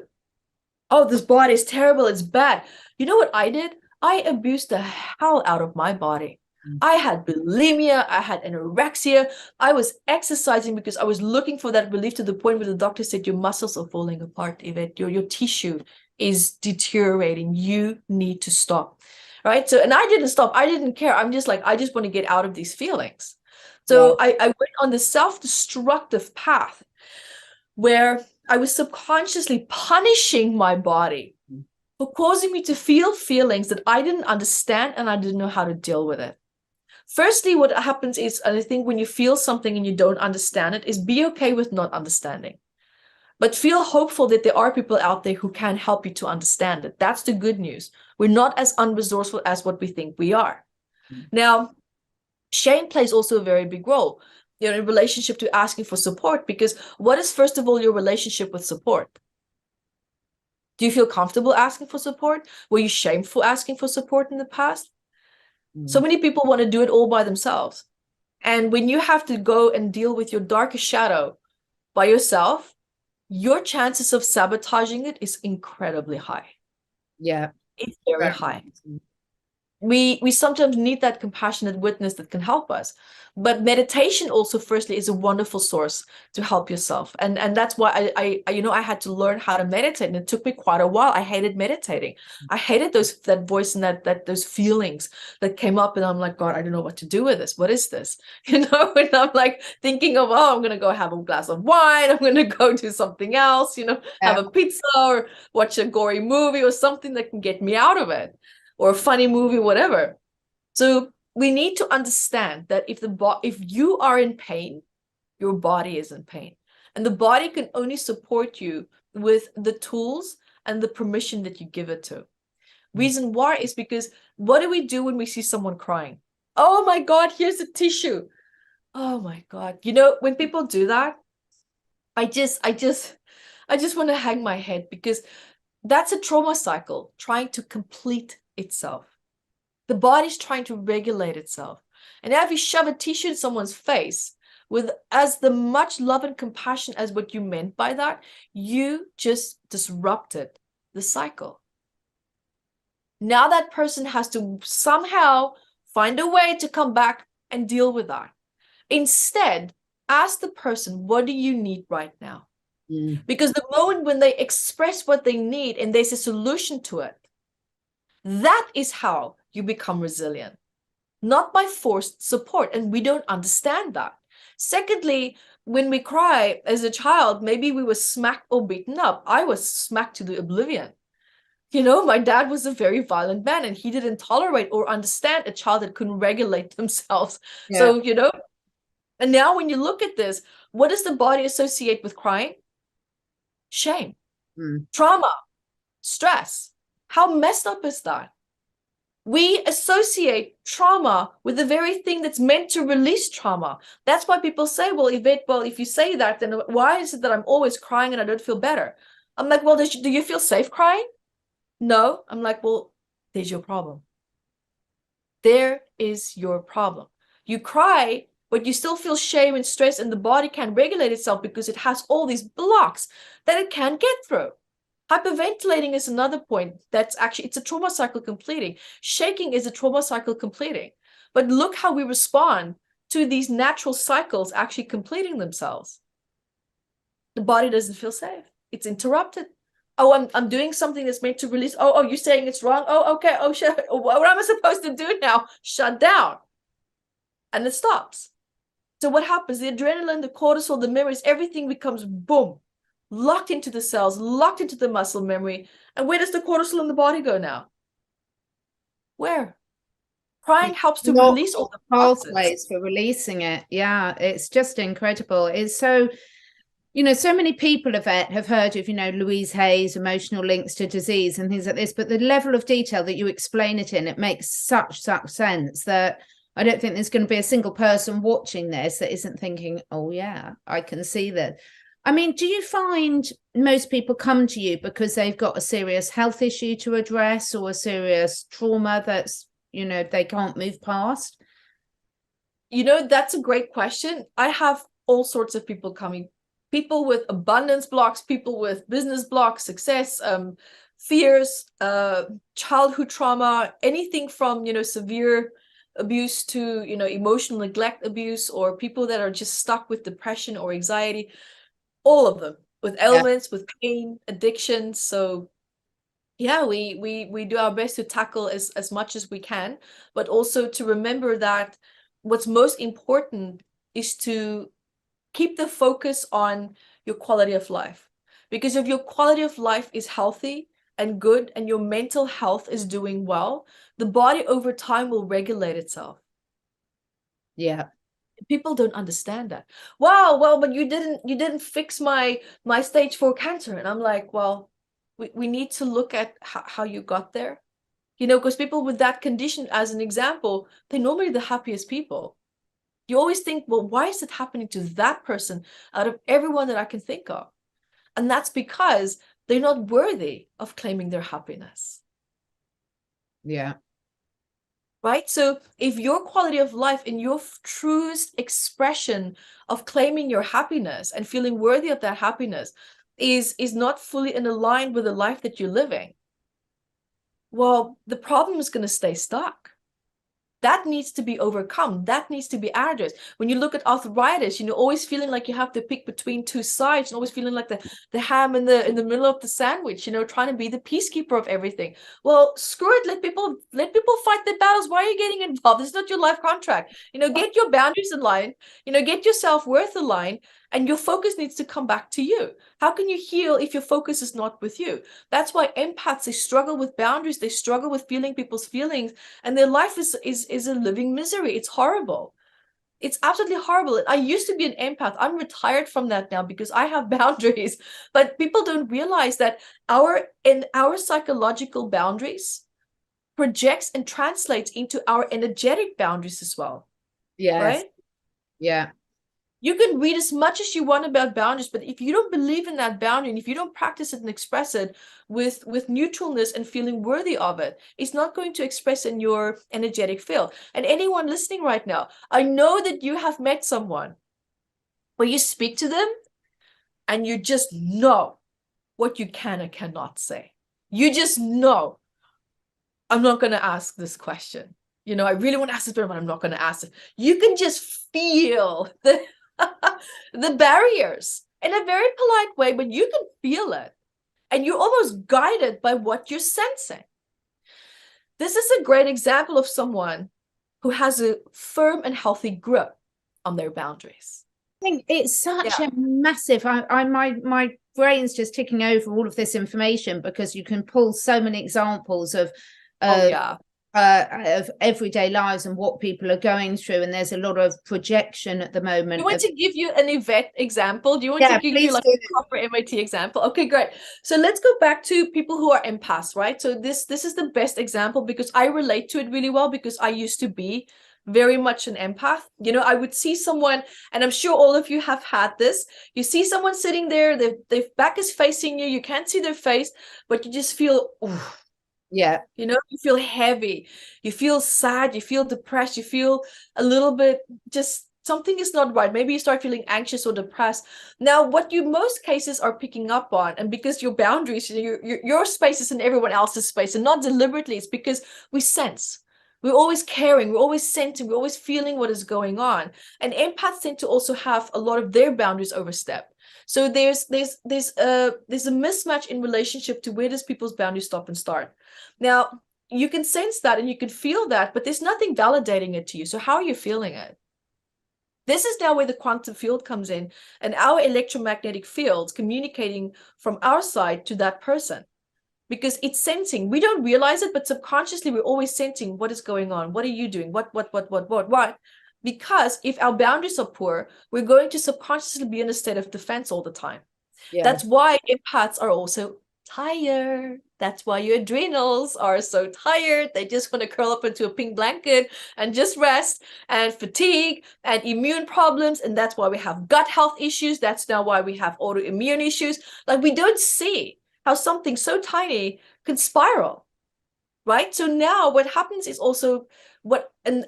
Oh, this body is terrible. It's bad. You know what I did? I abused the hell out of my body. I had bulimia. I had anorexia. I was exercising because I was looking for that relief, to the point where the doctor said, your muscles are falling apart, Evette. Your tissue is deteriorating. You need to stop. Right. So, and I didn't stop. I didn't care. I'm just like, I just want to get out of these feelings. So I went on the self-destructive path where I was subconsciously punishing my body for causing me to feel feelings that I didn't understand and I didn't know how to deal with it. Firstly, what happens is, and I think when you feel something and you don't understand it, is be okay with not understanding. But feel hopeful that there are people out there who can help you to understand it. That's the good news. We're not as unresourceful as what we think we are. Now, shame plays also a very big role, in relationship to asking for support, because what is, first of all, your relationship with support? Do you feel comfortable asking for support? Were you shameful asking for support in the past? So many people want to do it all by themselves. And when you have to go and deal with your darkest shadow by yourself, your chances of sabotaging it is incredibly high. Yeah. It's very high. We sometimes need that compassionate witness that can help us. But meditation also, firstly, is a wonderful source to help yourself. And that's why I had to learn how to meditate. And it took me quite a while. I hated meditating. I hated that voice and those feelings that came up. And I'm like, God, I don't know what to do with this. What is this? And I'm like thinking of, oh, I'm going to go have a glass of wine. I'm going to go do something else, have a pizza or watch a gory movie or something that can get me out of it. Or a funny movie, whatever. So we need to understand that if you are in pain, your body is in pain. And the body can only support you with the tools and the permission that you give it to. Reason why is because what do we do when we see someone crying? Oh my God, here's a tissue. Oh my God. When people do that, I just want to hang my head, because that's a trauma cycle trying to complete itself. The body's trying to regulate itself. And now if you shove a tissue in someone's face with as the much love and compassion as what you meant by that, you just disrupted the cycle. Now that person has to somehow find a way to come back and deal with that. Instead, ask the person, what do you need right now? Because the moment when they express what they need and there's a solution to it, that is how you become resilient, not by forced support. And we don't understand that. Secondly, when we cry as a child, maybe we were smacked or beaten up. I was smacked to the oblivion. My dad was a very violent man, and he didn't tolerate or understand a child that couldn't regulate themselves. Yeah. So, and now when you look at this, what does the body associate with crying? Shame, trauma, stress. How messed up is that? We associate trauma with the very thing that's meant to release trauma. That's why people say, well, Evette, if you say that, then why is it that I'm always crying and I don't feel better? I'm like, well, do you feel safe crying? No. I'm like, well, there's your problem. There is your problem. You cry, but you still feel shame and stress, and the body can't regulate itself because it has all these blocks that it can't get through. Hyperventilating is another point. It's a trauma cycle completing. Shaking is a trauma cycle completing. But look how we respond to these natural cycles actually completing themselves. The body doesn't feel safe. It's interrupted. Oh, I'm doing something that's meant to release. Oh, you're saying it's wrong. Oh, okay. Oh, shit. What am I supposed to do now? Shut down. And it stops. So what happens? The adrenaline, the cortisol, the memories, everything becomes boom. Locked into the cells, locked into the muscle memory. And where does the cortisol in the body go now? Where? Crying helps to release all the pathways for releasing it. Yeah, it's just incredible. It's so, so many people have heard of, Louise Hay's emotional links to disease and things like this, but the level of detail that you explain it in, it makes such sense that I don't think there's going to be a single person watching this that isn't thinking, oh yeah, I can see that. I mean, do you find most people come to you because they've got a serious health issue to address or a serious trauma that's, they can't move past? That's a great question. I have all sorts of people coming. People with abundance blocks, people with business blocks, success, fears, childhood trauma, anything from, severe abuse to, emotional neglect abuse, or people that are just stuck with depression or anxiety. All of them, with ailments, with pain, addictions. So yeah, we do our best to tackle as much as we can, but also to remember that what's most important is to keep the focus on your quality of life. Because if your quality of life is healthy and good, and your mental health is doing well, the body over time will regulate itself. Yeah. People don't understand that. Wow, well, but you didn't fix my stage 4 cancer. And I'm like, well, we need to look at how you got there. Because people with that condition, as an example, they're normally the happiest people. You always think, well, why is it happening to that person out of everyone that I can think of? And that's because they're not worthy of claiming their happiness. Yeah. Right? So if your quality of life and your truest expression of claiming your happiness and feeling worthy of that happiness is not fully in line with the life that you're living, well, the problem is going to stay stuck. That needs to be overcome. That needs to be addressed. When you look at arthritis, always feeling like you have to pick between two sides, and always feeling like the ham in the middle of the sandwich, trying to be the peacekeeper of everything. Well, screw it. Let people fight their battles. Why are you getting involved? It's not your life contract. Get your boundaries in line, get your self-worth in line, and your focus needs to come back to you. How can you heal if your focus is not with you? That's why empaths, they struggle with boundaries. They struggle with feeling people's feelings, and their life is a living misery. It's horrible. It's absolutely horrible. I used to be an empath. I'm retired from that now because I have boundaries. But people don't realize that our psychological boundaries projects and translates into our energetic boundaries as well. Yes. Right? Yeah. You can read as much as you want about boundaries, but if you don't believe in that boundary, and if you don't practice it and express it with neutralness and feeling worthy of it, it's not going to express in your energetic field. And anyone listening right now, I know that you have met someone where you speak to them and you just know what you can and cannot say. You just know, I'm not going to ask this question. I really want to ask this, but I'm not going to ask it. You can just feel the barriers in a very polite way, but you can feel it. And you're almost guided by what you're sensing. This is a great example of someone who has a firm and healthy grip on their boundaries. I think it's such a massive, my brain's just ticking over all of this information, because you can pull so many examples of everyday lives and what people are going through, and there's a lot of projection at the moment. Do you want to give you an Evette example? Do you want to give you like a proper MIT example? Okay, great. So let's go back to people who are empaths, right? So this is the best example because I relate to it really well, because I used to be very much an empath. I would see someone, and I'm sure all of you have had this. You see someone sitting there, their back is facing you, you can't see their face, but you just feel, ooh. Yeah. You feel heavy, you feel sad, you feel depressed, you feel a little bit just something is not right. Maybe you start feeling anxious or depressed. Now, what you most cases are picking up on, and because your boundaries, your space is in everyone else's space, and not deliberately, it's because we sense. We're always caring, we're always sensing, we're always feeling what is going on. And empaths tend to also have a lot of their boundaries overstepped. So there's a mismatch in relationship to where does people's boundaries stop and start. Now, you can sense that and you can feel that, but there's nothing validating it to you. So how are you feeling it? This is now where the quantum field comes in, and our electromagnetic fields communicating from our side to that person, because it's sensing. We don't realize it, but subconsciously we're always sensing what is going on. What are you doing? What? Because if our boundaries are poor, we're going to subconsciously be in a state of defense all the time. Yeah. That's why empaths are also tired. That's why your adrenals are so tired. They just want to curl up into a pink blanket and just rest, and fatigue and immune problems. And that's why we have gut health issues. That's now why we have autoimmune issues. Like, we don't see how something so tiny can spiral, right? So now what happens is also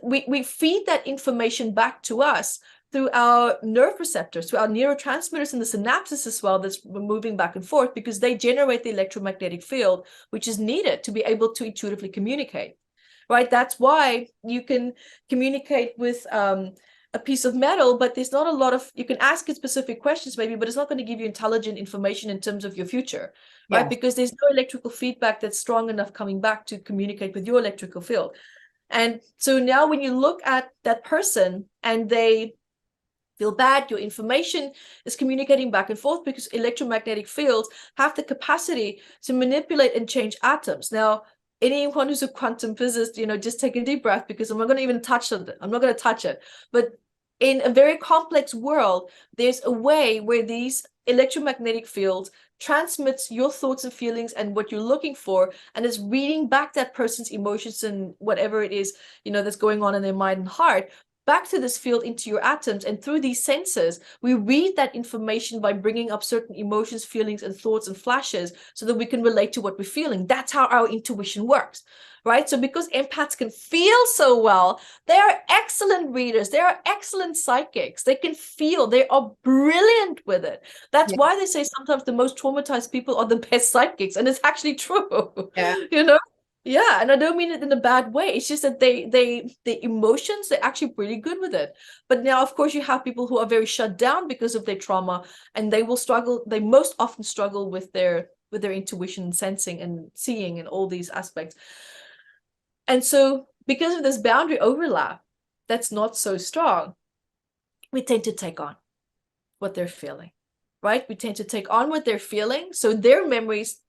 we feed that information back to us through our nerve receptors, through our neurotransmitters in the synapses as well, that's moving back and forth, because they generate the electromagnetic field, which is needed to be able to intuitively communicate, right? That's why you can communicate with a piece of metal, but there's not a lot of, you can ask it specific questions maybe, but it's not going to give you intelligent information in terms of your future, right? Because there's no electrical feedback that's strong enough coming back to communicate with your electrical field. And so now when you look at that person and they feel bad, your information is communicating back and forth, because electromagnetic fields have the capacity to manipulate and change atoms. Now, anyone who's a quantum physicist, just take a deep breath, because I'm not going to even touch on it. I'm not going to touch it. But in a very complex world, there's a way where these electromagnetic fields transmits your thoughts and feelings and what you're looking for, and it's reading back that person's emotions and whatever it is, that's going on in their mind and heart back to this field into your atoms. And through these senses, we read that information by bringing up certain emotions, feelings, and thoughts and flashes so that we can relate to what we're feeling. That's how our intuition works, right? So because empaths can feel so well, they are excellent readers. They are excellent psychics. They can feel. They are brilliant with it. That's why they say sometimes the most traumatized people are the best psychics. And it's actually true, Yeah, and I don't mean it in a bad way. It's just that the emotions, they're actually pretty good with it. But now, of course, you have people who are very shut down because of their trauma, and they will struggle. They most often struggle with their intuition, sensing, and seeing, and all these aspects. And so, because of this boundary overlap, that's not so strong, we tend to take on what they're feeling, right? We tend to take on what they're feeling. So their memories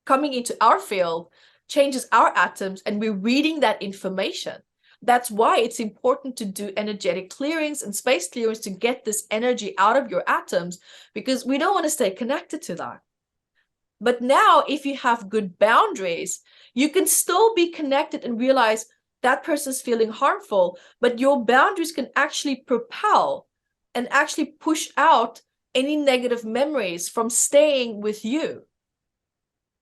coming into our field changes our atoms, and we're reading that information. That's why it's important to do energetic clearings and space clearings to get this energy out of your atoms, because we don't want to stay connected to that. But now, if you have good boundaries, you can still be connected and realize that person's feeling harmful, but your boundaries can actually propel and actually push out any negative memories from staying with you,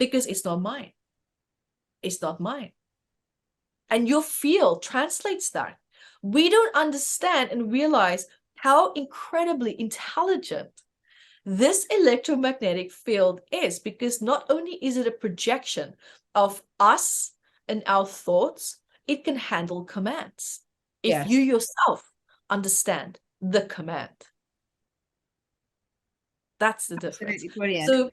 because it's not mine. It's not mine. And your field translates that. We don't understand and realize how incredibly intelligent this electromagnetic field is, because not only is it a projection of us and our thoughts, it can handle commands. If you yourself understand the command. That's the difference. Brilliant.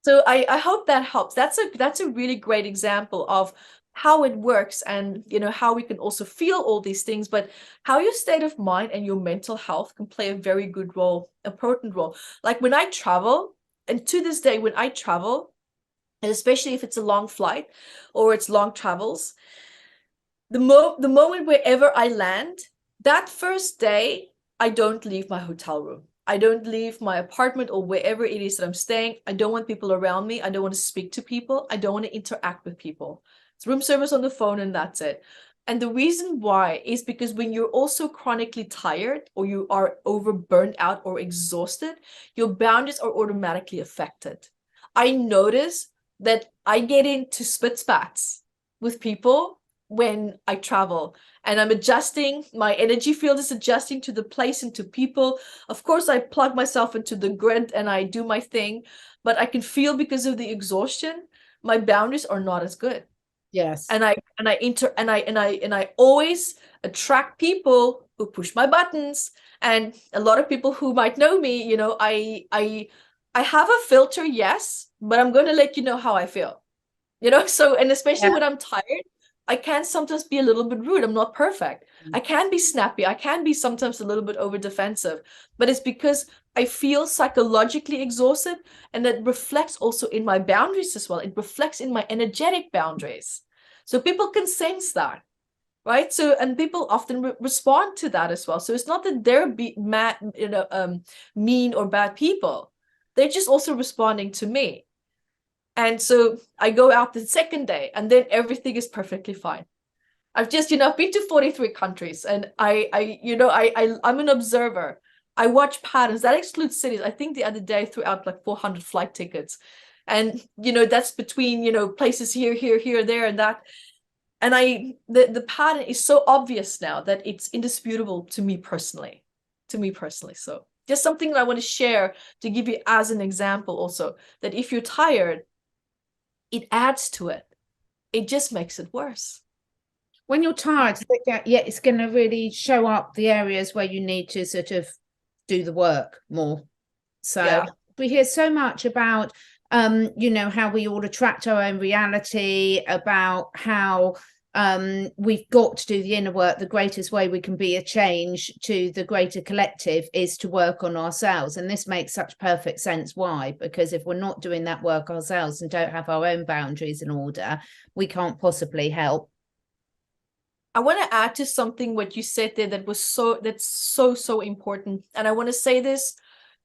So I hope that helps. That's a really great example of how it works, and how we can also feel all these things, but how your state of mind and your mental health can play a very good role, a potent role. Like when I travel, and to this day, when I travel, and especially if it's a long flight or it's long travels, the moment wherever I land, that first day, I don't leave my hotel room. I don't leave my apartment or wherever it is that I'm staying. I don't want people around me. I don't want to speak to people. I don't want to interact with people. It's room service on the phone, and that's it. And the reason why is because when you're also chronically tired, or you are over burnt out or exhausted, your boundaries are automatically affected. I notice that I get into spit spats with people when I travel, and I'm adjusting, my energy field is adjusting to the place and to people. Of course, I plug myself into the grid and I do my thing, but I can feel, because of the exhaustion, my boundaries are not as good. Yes. And I always attract people who push my buttons, and a lot of people who might know me, I have a filter, yes, but I'm going to let you know how I feel, so, and especially when I'm tired, I can sometimes be a little bit rude. I'm not perfect. I can be snappy. I can be sometimes a little bit over defensive, but it's because I feel psychologically exhausted, and that reflects also in my boundaries as well. It reflects in my energetic boundaries. So people can sense that, right? So, and people often respond to that as well. So it's not that they're mean or bad people. They're just also responding to me. And so I go out the second day, and then everything is perfectly fine. I've just, I've been to 43 countries, and I'm an observer. I watch patterns. That excludes cities. I think the other day I threw out like 400 flight tickets. And, that's between, places here, there, and that. And the pattern is so obvious now that it's indisputable to me personally. So just something that I want to share to give you as an example also, that if you're tired, it adds to it. It just makes it worse. When you're tired, it's going to really show up the areas where you need to sort of do the work more. So we hear so much about, how we all attract our own reality, about how we've got to do the inner work. The greatest way we can be a change to the greater collective is to work on ourselves. And this makes such perfect sense. Why? Because if we're not doing that work ourselves and don't have our own boundaries in order, we can't possibly help I want to add to something what you said there that's so important. And I want to say this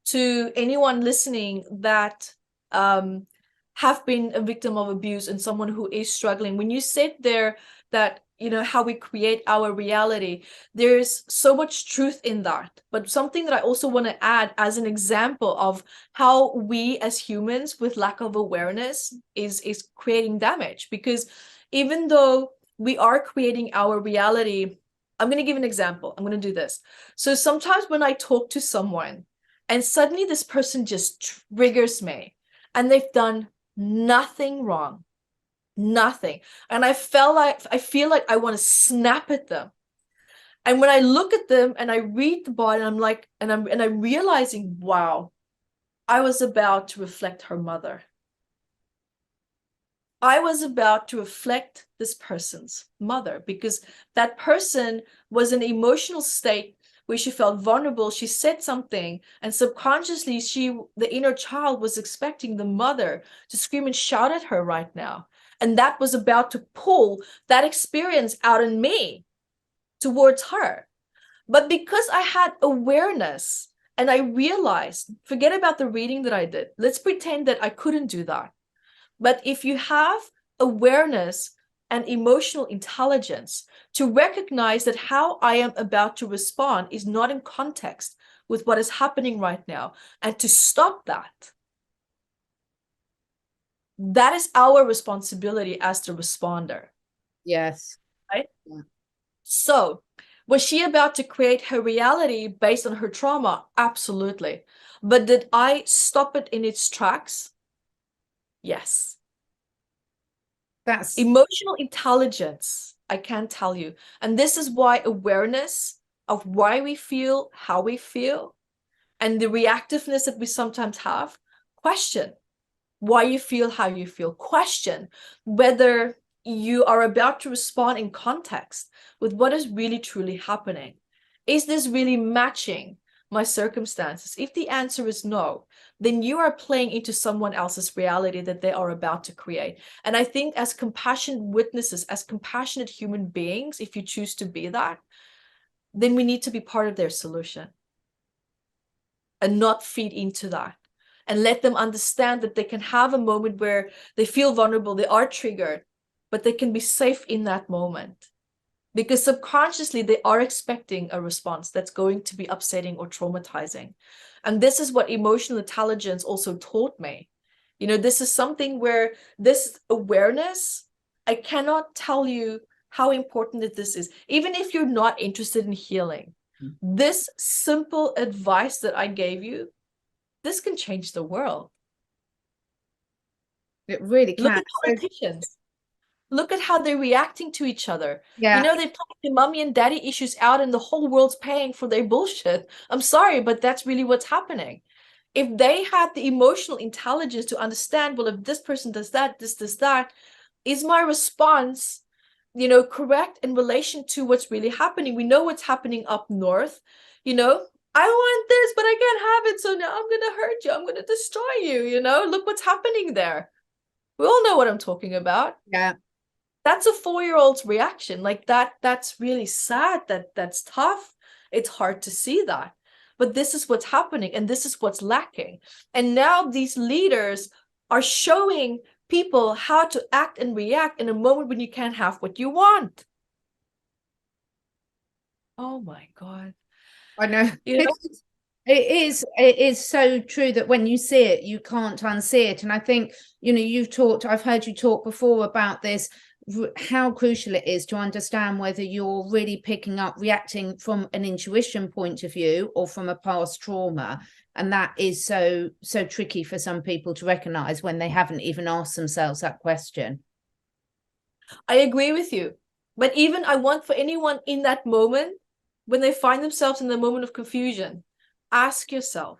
to anyone listening that have been a victim of abuse and someone who is struggling. When you said there that, how we create our reality, there's so much truth in that. But something that I also want to add as an example of how we as humans with lack of awareness is creating damage. Because even though we are creating our reality, I'm going to give an example. I'm going to do this. So sometimes when I talk to someone and suddenly this person just triggers me and they've done nothing wrong, nothing. And I feel like I want to snap at them. And when I look at them and I read the body, I'm like, and I'm realizing, wow, I was about to reflect her mother. I was about to reflect this person's mother, because that person was in an emotional state where she felt vulnerable. She said something, and subconsciously the inner child was expecting the mother to scream and shout at her right now. And that was about to pull that experience out in me towards her. But because I had awareness and I realized, forget about the reading that I did. Let's pretend that I couldn't do that. But if you have awareness and emotional intelligence to recognize that how I am about to respond is not in context with what is happening right now, and to stop that, that is our responsibility as the responder. Yes. Right? Yeah. So, was she about to create her reality based on her trauma? Absolutely. But did I stop it in its tracks? Yes. That's Emotional intelligence, I can't tell you. And this is why awareness of why we feel, how we feel, and the reactiveness that we sometimes have, question why you feel how you feel. Question whether you are about to respond in context with what is really truly happening. Is this really matching my circumstances? If the answer is no, then you are playing into someone else's reality that they are about to create. And I think as compassionate witnesses, as compassionate human beings, if you choose to be that, then we need to be part of their solution and not feed into that. And let them understand that they can have a moment where they feel vulnerable, they are triggered, but they can be safe in that moment. Because subconsciously, they are expecting a response that's going to be upsetting or traumatizing. And this is what emotional intelligence also taught me. This is something where this awareness, I cannot tell you how important this is. Even if you're not interested in healing, this simple advice that I gave you, this can change the world. It really can. Look at politicians. Look at how they're reacting to each other. Yeah. They play the mommy and daddy issues out and the whole world's paying for their bullshit. I'm sorry, but that's really what's happening. If they had the emotional intelligence to understand, well, if this person does that, this does that, is my response, correct in relation to what's really happening? We know what's happening up north. I want this, but I can't have it. So now I'm going to hurt you. I'm going to destroy you. Look what's happening there. We all know what I'm talking about. Yeah. That's a 4-year-old's reaction. Like that's really sad. That's tough. It's hard to see that. But this is what's happening, and this is what's lacking. And now these leaders are showing people how to act and react in a moment when you can't have what you want. Oh my God. I know. It is so true that when you see it, you can't unsee it. And I think, I've heard you talk before about this, how crucial it is to understand whether you're really picking up, reacting from an intuition point of view or from a past trauma. And that is so tricky for some people to recognize when they haven't even asked themselves that question. I agree with you. But even I want for anyone in that moment, when they find themselves in the moment of confusion, ask yourself,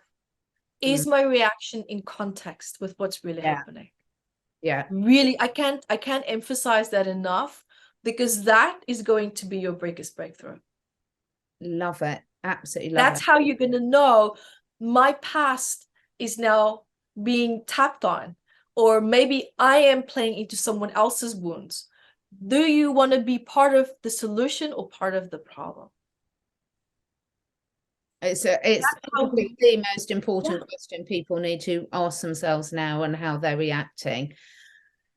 is my reaction in context with what's really happening? Yeah. Really, I can't emphasize that enough, because that is going to be your biggest breakthrough. Love it. Absolutely love it. That's how you're going to know my past is now being tapped on, or maybe I am playing into someone else's wounds. Do you want to be part of the solution or part of the problem? It's probably the most important question people need to ask themselves now, and how they're reacting.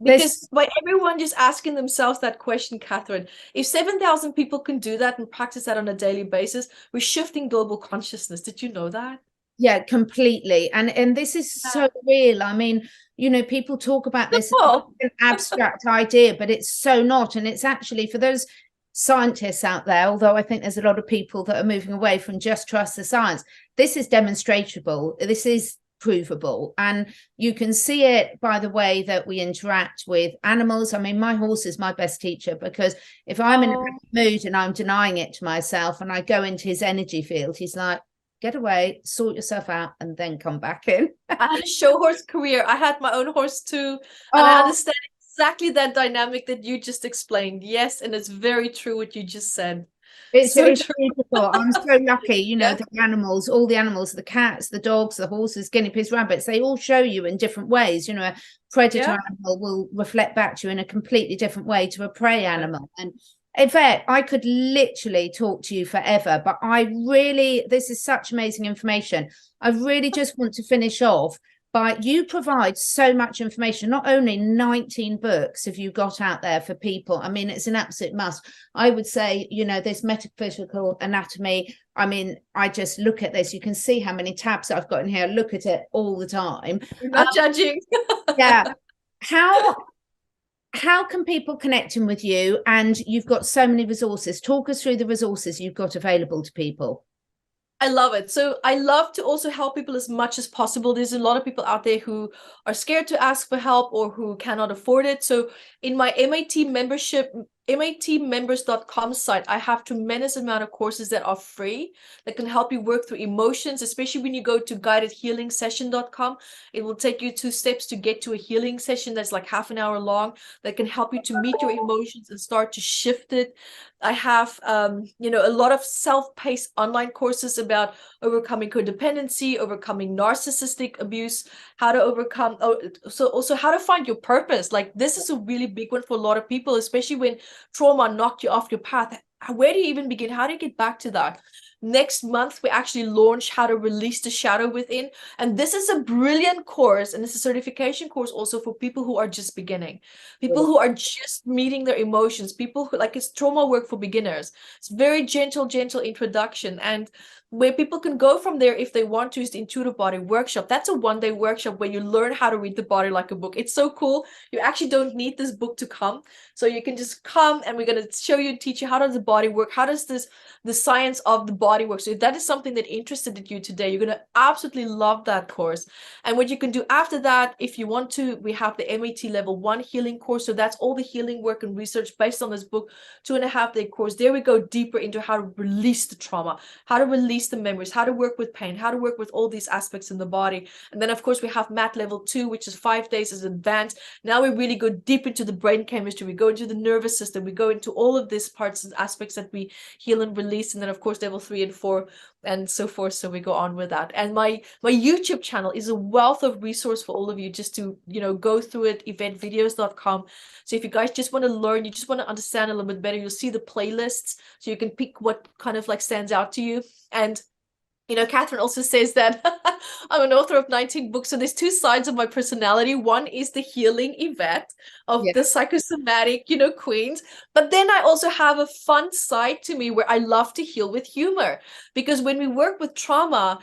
Because by everyone just asking themselves that question, Catherine, if 7,000 people can do that and practice that on a daily basis, we're shifting global consciousness. Did you know that? Yeah, completely. And this is so real. I mean, you know, people talk about this as an abstract idea, but it's so not. And it's actually, for those scientists out there, although I think there's a lot of people that are moving away from just trust the science, this is demonstrable. This is provable, and you can see it by the way that we interact with animals. I mean, my horse is my best teacher, because if I'm in a mood and I'm denying it to myself and I go into his energy field, he's like, get away, sort yourself out, and then come back in. I had a show horse career. I had my own horse too, and I understand exactly that dynamic that you just explained. Yes, and it's very true what you just said. It's beautiful. I'm so lucky, you know, the animals, all the animals, the cats, the dogs, the horses, guinea pigs, rabbits, they all show you in different ways. You know, a predator animal will reflect back to you in a completely different way to a prey animal. And in fact, I could literally talk to you forever, but this is such amazing information. I really just want to finish off by, you provide so much information. Not only 19 books have you got out there for people. I mean, it's an absolute must. I would say, you know, this Metaphysical Anatomy. I mean, I just look at this. You can see how many tabs I've got in here. I look at it all the time. You're not judging. Yeah. How can people connect in with you? And you've got so many resources. Talk us through the resources you've got available to people. I love it. So I love to also help people as much as possible. There's a lot of people out there who are scared to ask for help or who cannot afford it. So in my MAT membership, matmembers.com site, I have tremendous amount of courses that are free that can help you work through emotions, especially when you go to guidedhealingsession.com. It will take you 2 steps to get to a healing session that's like half an hour long, that can help you to meet your emotions and start to shift it. I have, you know, a lot of self-paced online courses about overcoming codependency, overcoming narcissistic abuse, how to overcome, so also how to find your purpose. Like, this is a really big one for a lot of people, especially when trauma knocked you off your path. Where do you even begin? How do you get back to that? Next month, we actually launch How to Release the Shadow Within. And this is a brilliant course, and it's a certification course also for people who are just beginning, people who are just meeting their emotions, people who, like, it's trauma work for beginners. It's very gentle introduction. And where people can go from there if they want to is the Intuitive Body Workshop. That's a 1-day workshop where you learn how to read the body like a book. It's so cool. You actually don't need this book to come. So you can just come, and we're going to show you and teach you, how does the body work? How does the science of the body work? So if that is something that interested you today, you're going to absolutely love that course. And what you can do after that, if you want to, we have the MAT level 1 healing course. So that's all the healing work and research based on this book, 2.5-day course. There we go deeper into how to release the trauma, how to release the memories, how to work with pain, how to work with all these aspects in the body. And then of course we have MAT level 2, which is 5 days as advanced. Now we really go deep into the brain chemistry. We go into the nervous system. We go into all of these parts and aspects that we heal and release. And then of course level 3 and 4 and so forth. So we go on with that. And my YouTube channel is a wealth of resource for all of you, just to, you know, go through it, eventvideos.com. So if you guys just want to learn, you just want to understand a little bit better, you'll see the playlists, so you can pick what kind of like stands out to you. And you know, Catherine also says that I'm an author of 19 books. So there's 2 sides of my personality. One is the healing Evette of the psychosomatic, you know, queens. But then I also have a fun side to me where I love to heal with humor. Because when we work with trauma,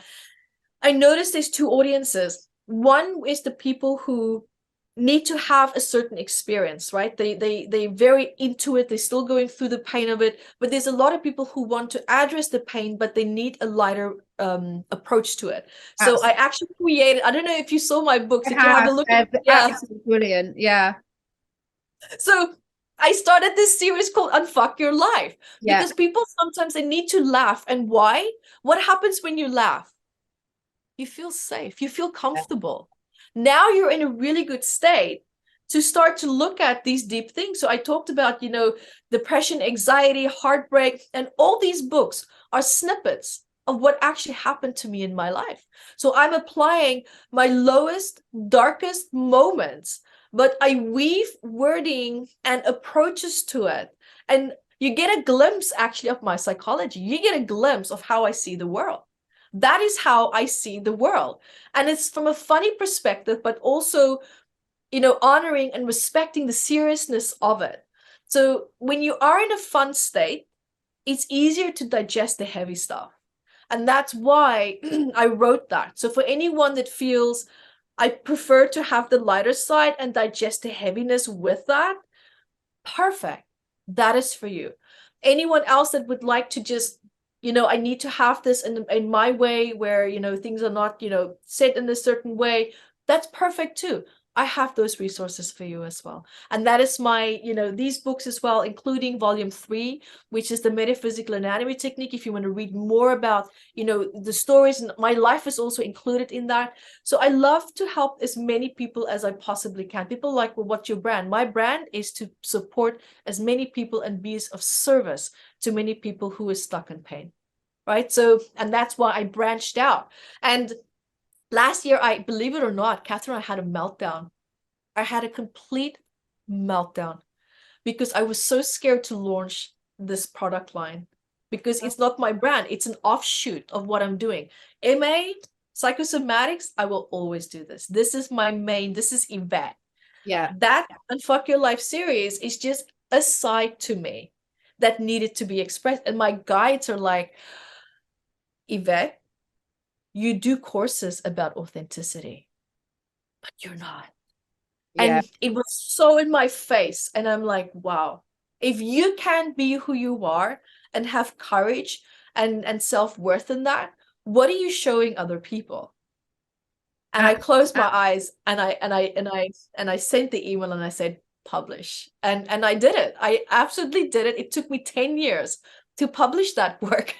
I notice there's 2 audiences. One is the people who need to have a certain experience, right? They're very into it. They're still going through the pain of it. But there's a lot of people who want to address the pain, but they need a lighter approach to it. So I actually created, I don't know if you saw my books, if you have a look at it. Yeah, brilliant. Yeah. So I started this series called Unfuck Your Life, because people sometimes they need to laugh. And why? What happens when you laugh? You feel safe, you feel comfortable. Now you're in a really good state to start to look at these deep things. So I talked about, you know, depression, anxiety, heartbreak, and all these books are snippets of what actually happened to me in my life. So I'm applying my lowest, darkest moments but I weave wording and approaches to it. And you get a glimpse actually of my psychology. You get a glimpse of how I see the world. That is how I see the world. And it's from a funny perspective, but also, honoring and respecting the seriousness of it. So when you are in a fun state, it's easier to digest the heavy stuff. And that's why I wrote that. So for anyone that feels I prefer to have the lighter side and digest the heaviness with that, perfect. That is for you. Anyone else that would like to just, I need to have this in my way where, things are not, set in a certain way, that's perfect too. I have those resources for you as well. And that is my, these books as well, including volume 3, which is the Metaphysical Anatomy Technique. If you want to read more about, the stories, and my life is also included in that. So I love to help as many people as I possibly can. People like, well, what's your brand? My brand is to support as many people and be of service to many people who are stuck in pain, right? So, and that's why I branched out. And last year, I believe it or not, Catherine, I had a meltdown. I had a complete meltdown because I was so scared to launch this product line because it's not my brand. It's an offshoot of what I'm doing. MA, psychosomatics, I will always do this. This is my main, this is Evette. Yeah. That and Fuck Your Life series is just a side to me that needed to be expressed. And my guides are like, Evette, you do courses about authenticity, but you're not. Yeah. And it was so in my face. And I'm like, wow, if you can't be who you are and have courage and self-worth in that, what are you showing other people? And I closed my eyes and I sent the email and I said, publish. And I did it. I absolutely did it. It took me 10 years to publish that work.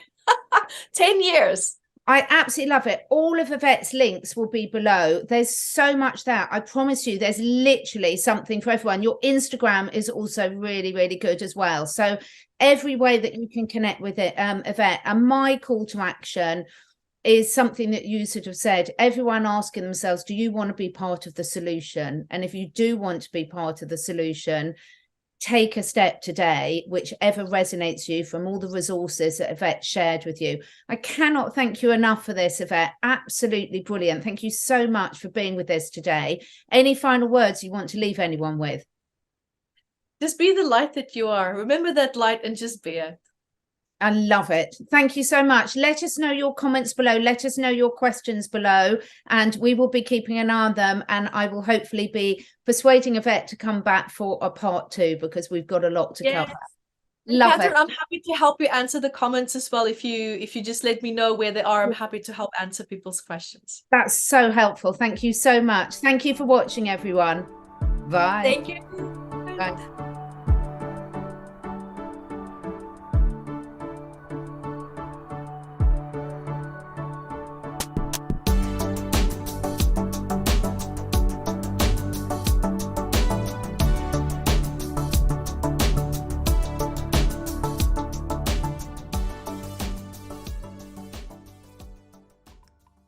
10 years. I absolutely love it. All of Evette's links will be below. There's so much there. I promise you, there's literally something for everyone. Your Instagram is also really, really good as well. So every way that you can connect with it, Evette. And my call to action is something that you sort of said, everyone asking themselves, do you want to be part of the solution? And if you do want to be part of the solution, take a step today, whichever resonates you from all the resources that Evette shared with you. I cannot thank you enough for this, Evette. Absolutely brilliant. Thank you so much for being with us today. Any final words you want to leave anyone with? Just be the light that you are. Remember that light and just be it. I love it. Thank you so much. Let us know your comments below. Let us know your questions below, and we will be keeping an eye on them. And I will hopefully be persuading Evette to come back for a part 2 because we've got a lot to cover. Love Catherine, it. I'm happy to help you answer the comments as well. If you just let me know where they are, I'm happy to help answer people's questions. That's so helpful. Thank you so much. Thank you for watching, everyone. Bye. Thank you. Bye.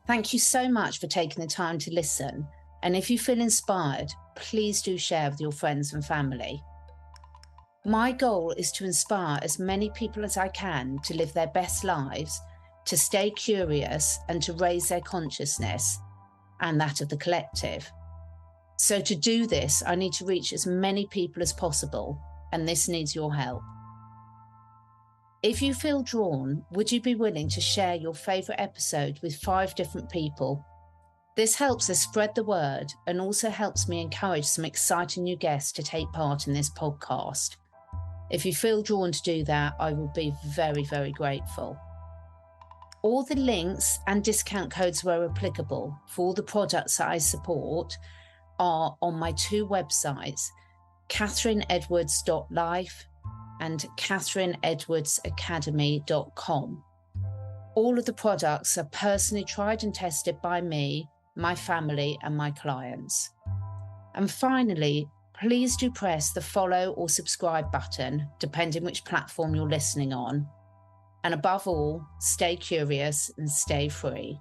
Thank you so much for taking the time to listen. And if you feel inspired, please do share with your friends and family. My goal is to inspire as many people as I can to live their best lives, to stay curious and to raise their consciousness and that of the collective. So to do this, I need to reach as many people as possible, and this needs your help. If you feel drawn, would you be willing to share your favourite episode with 5 different people? This helps us spread the word and also helps me encourage some exciting new guests to take part in this podcast. If you feel drawn to do that, I will be very, very grateful. All the links and discount codes where applicable for all the products that I support are on my 2 websites, catherineedwards.life and catherineedwardsacademy.com. All of the products are personally tried and tested by me, my family, and my clients. And finally, please do press the follow or subscribe button, depending which platform you're listening on. And above all, stay curious and stay free.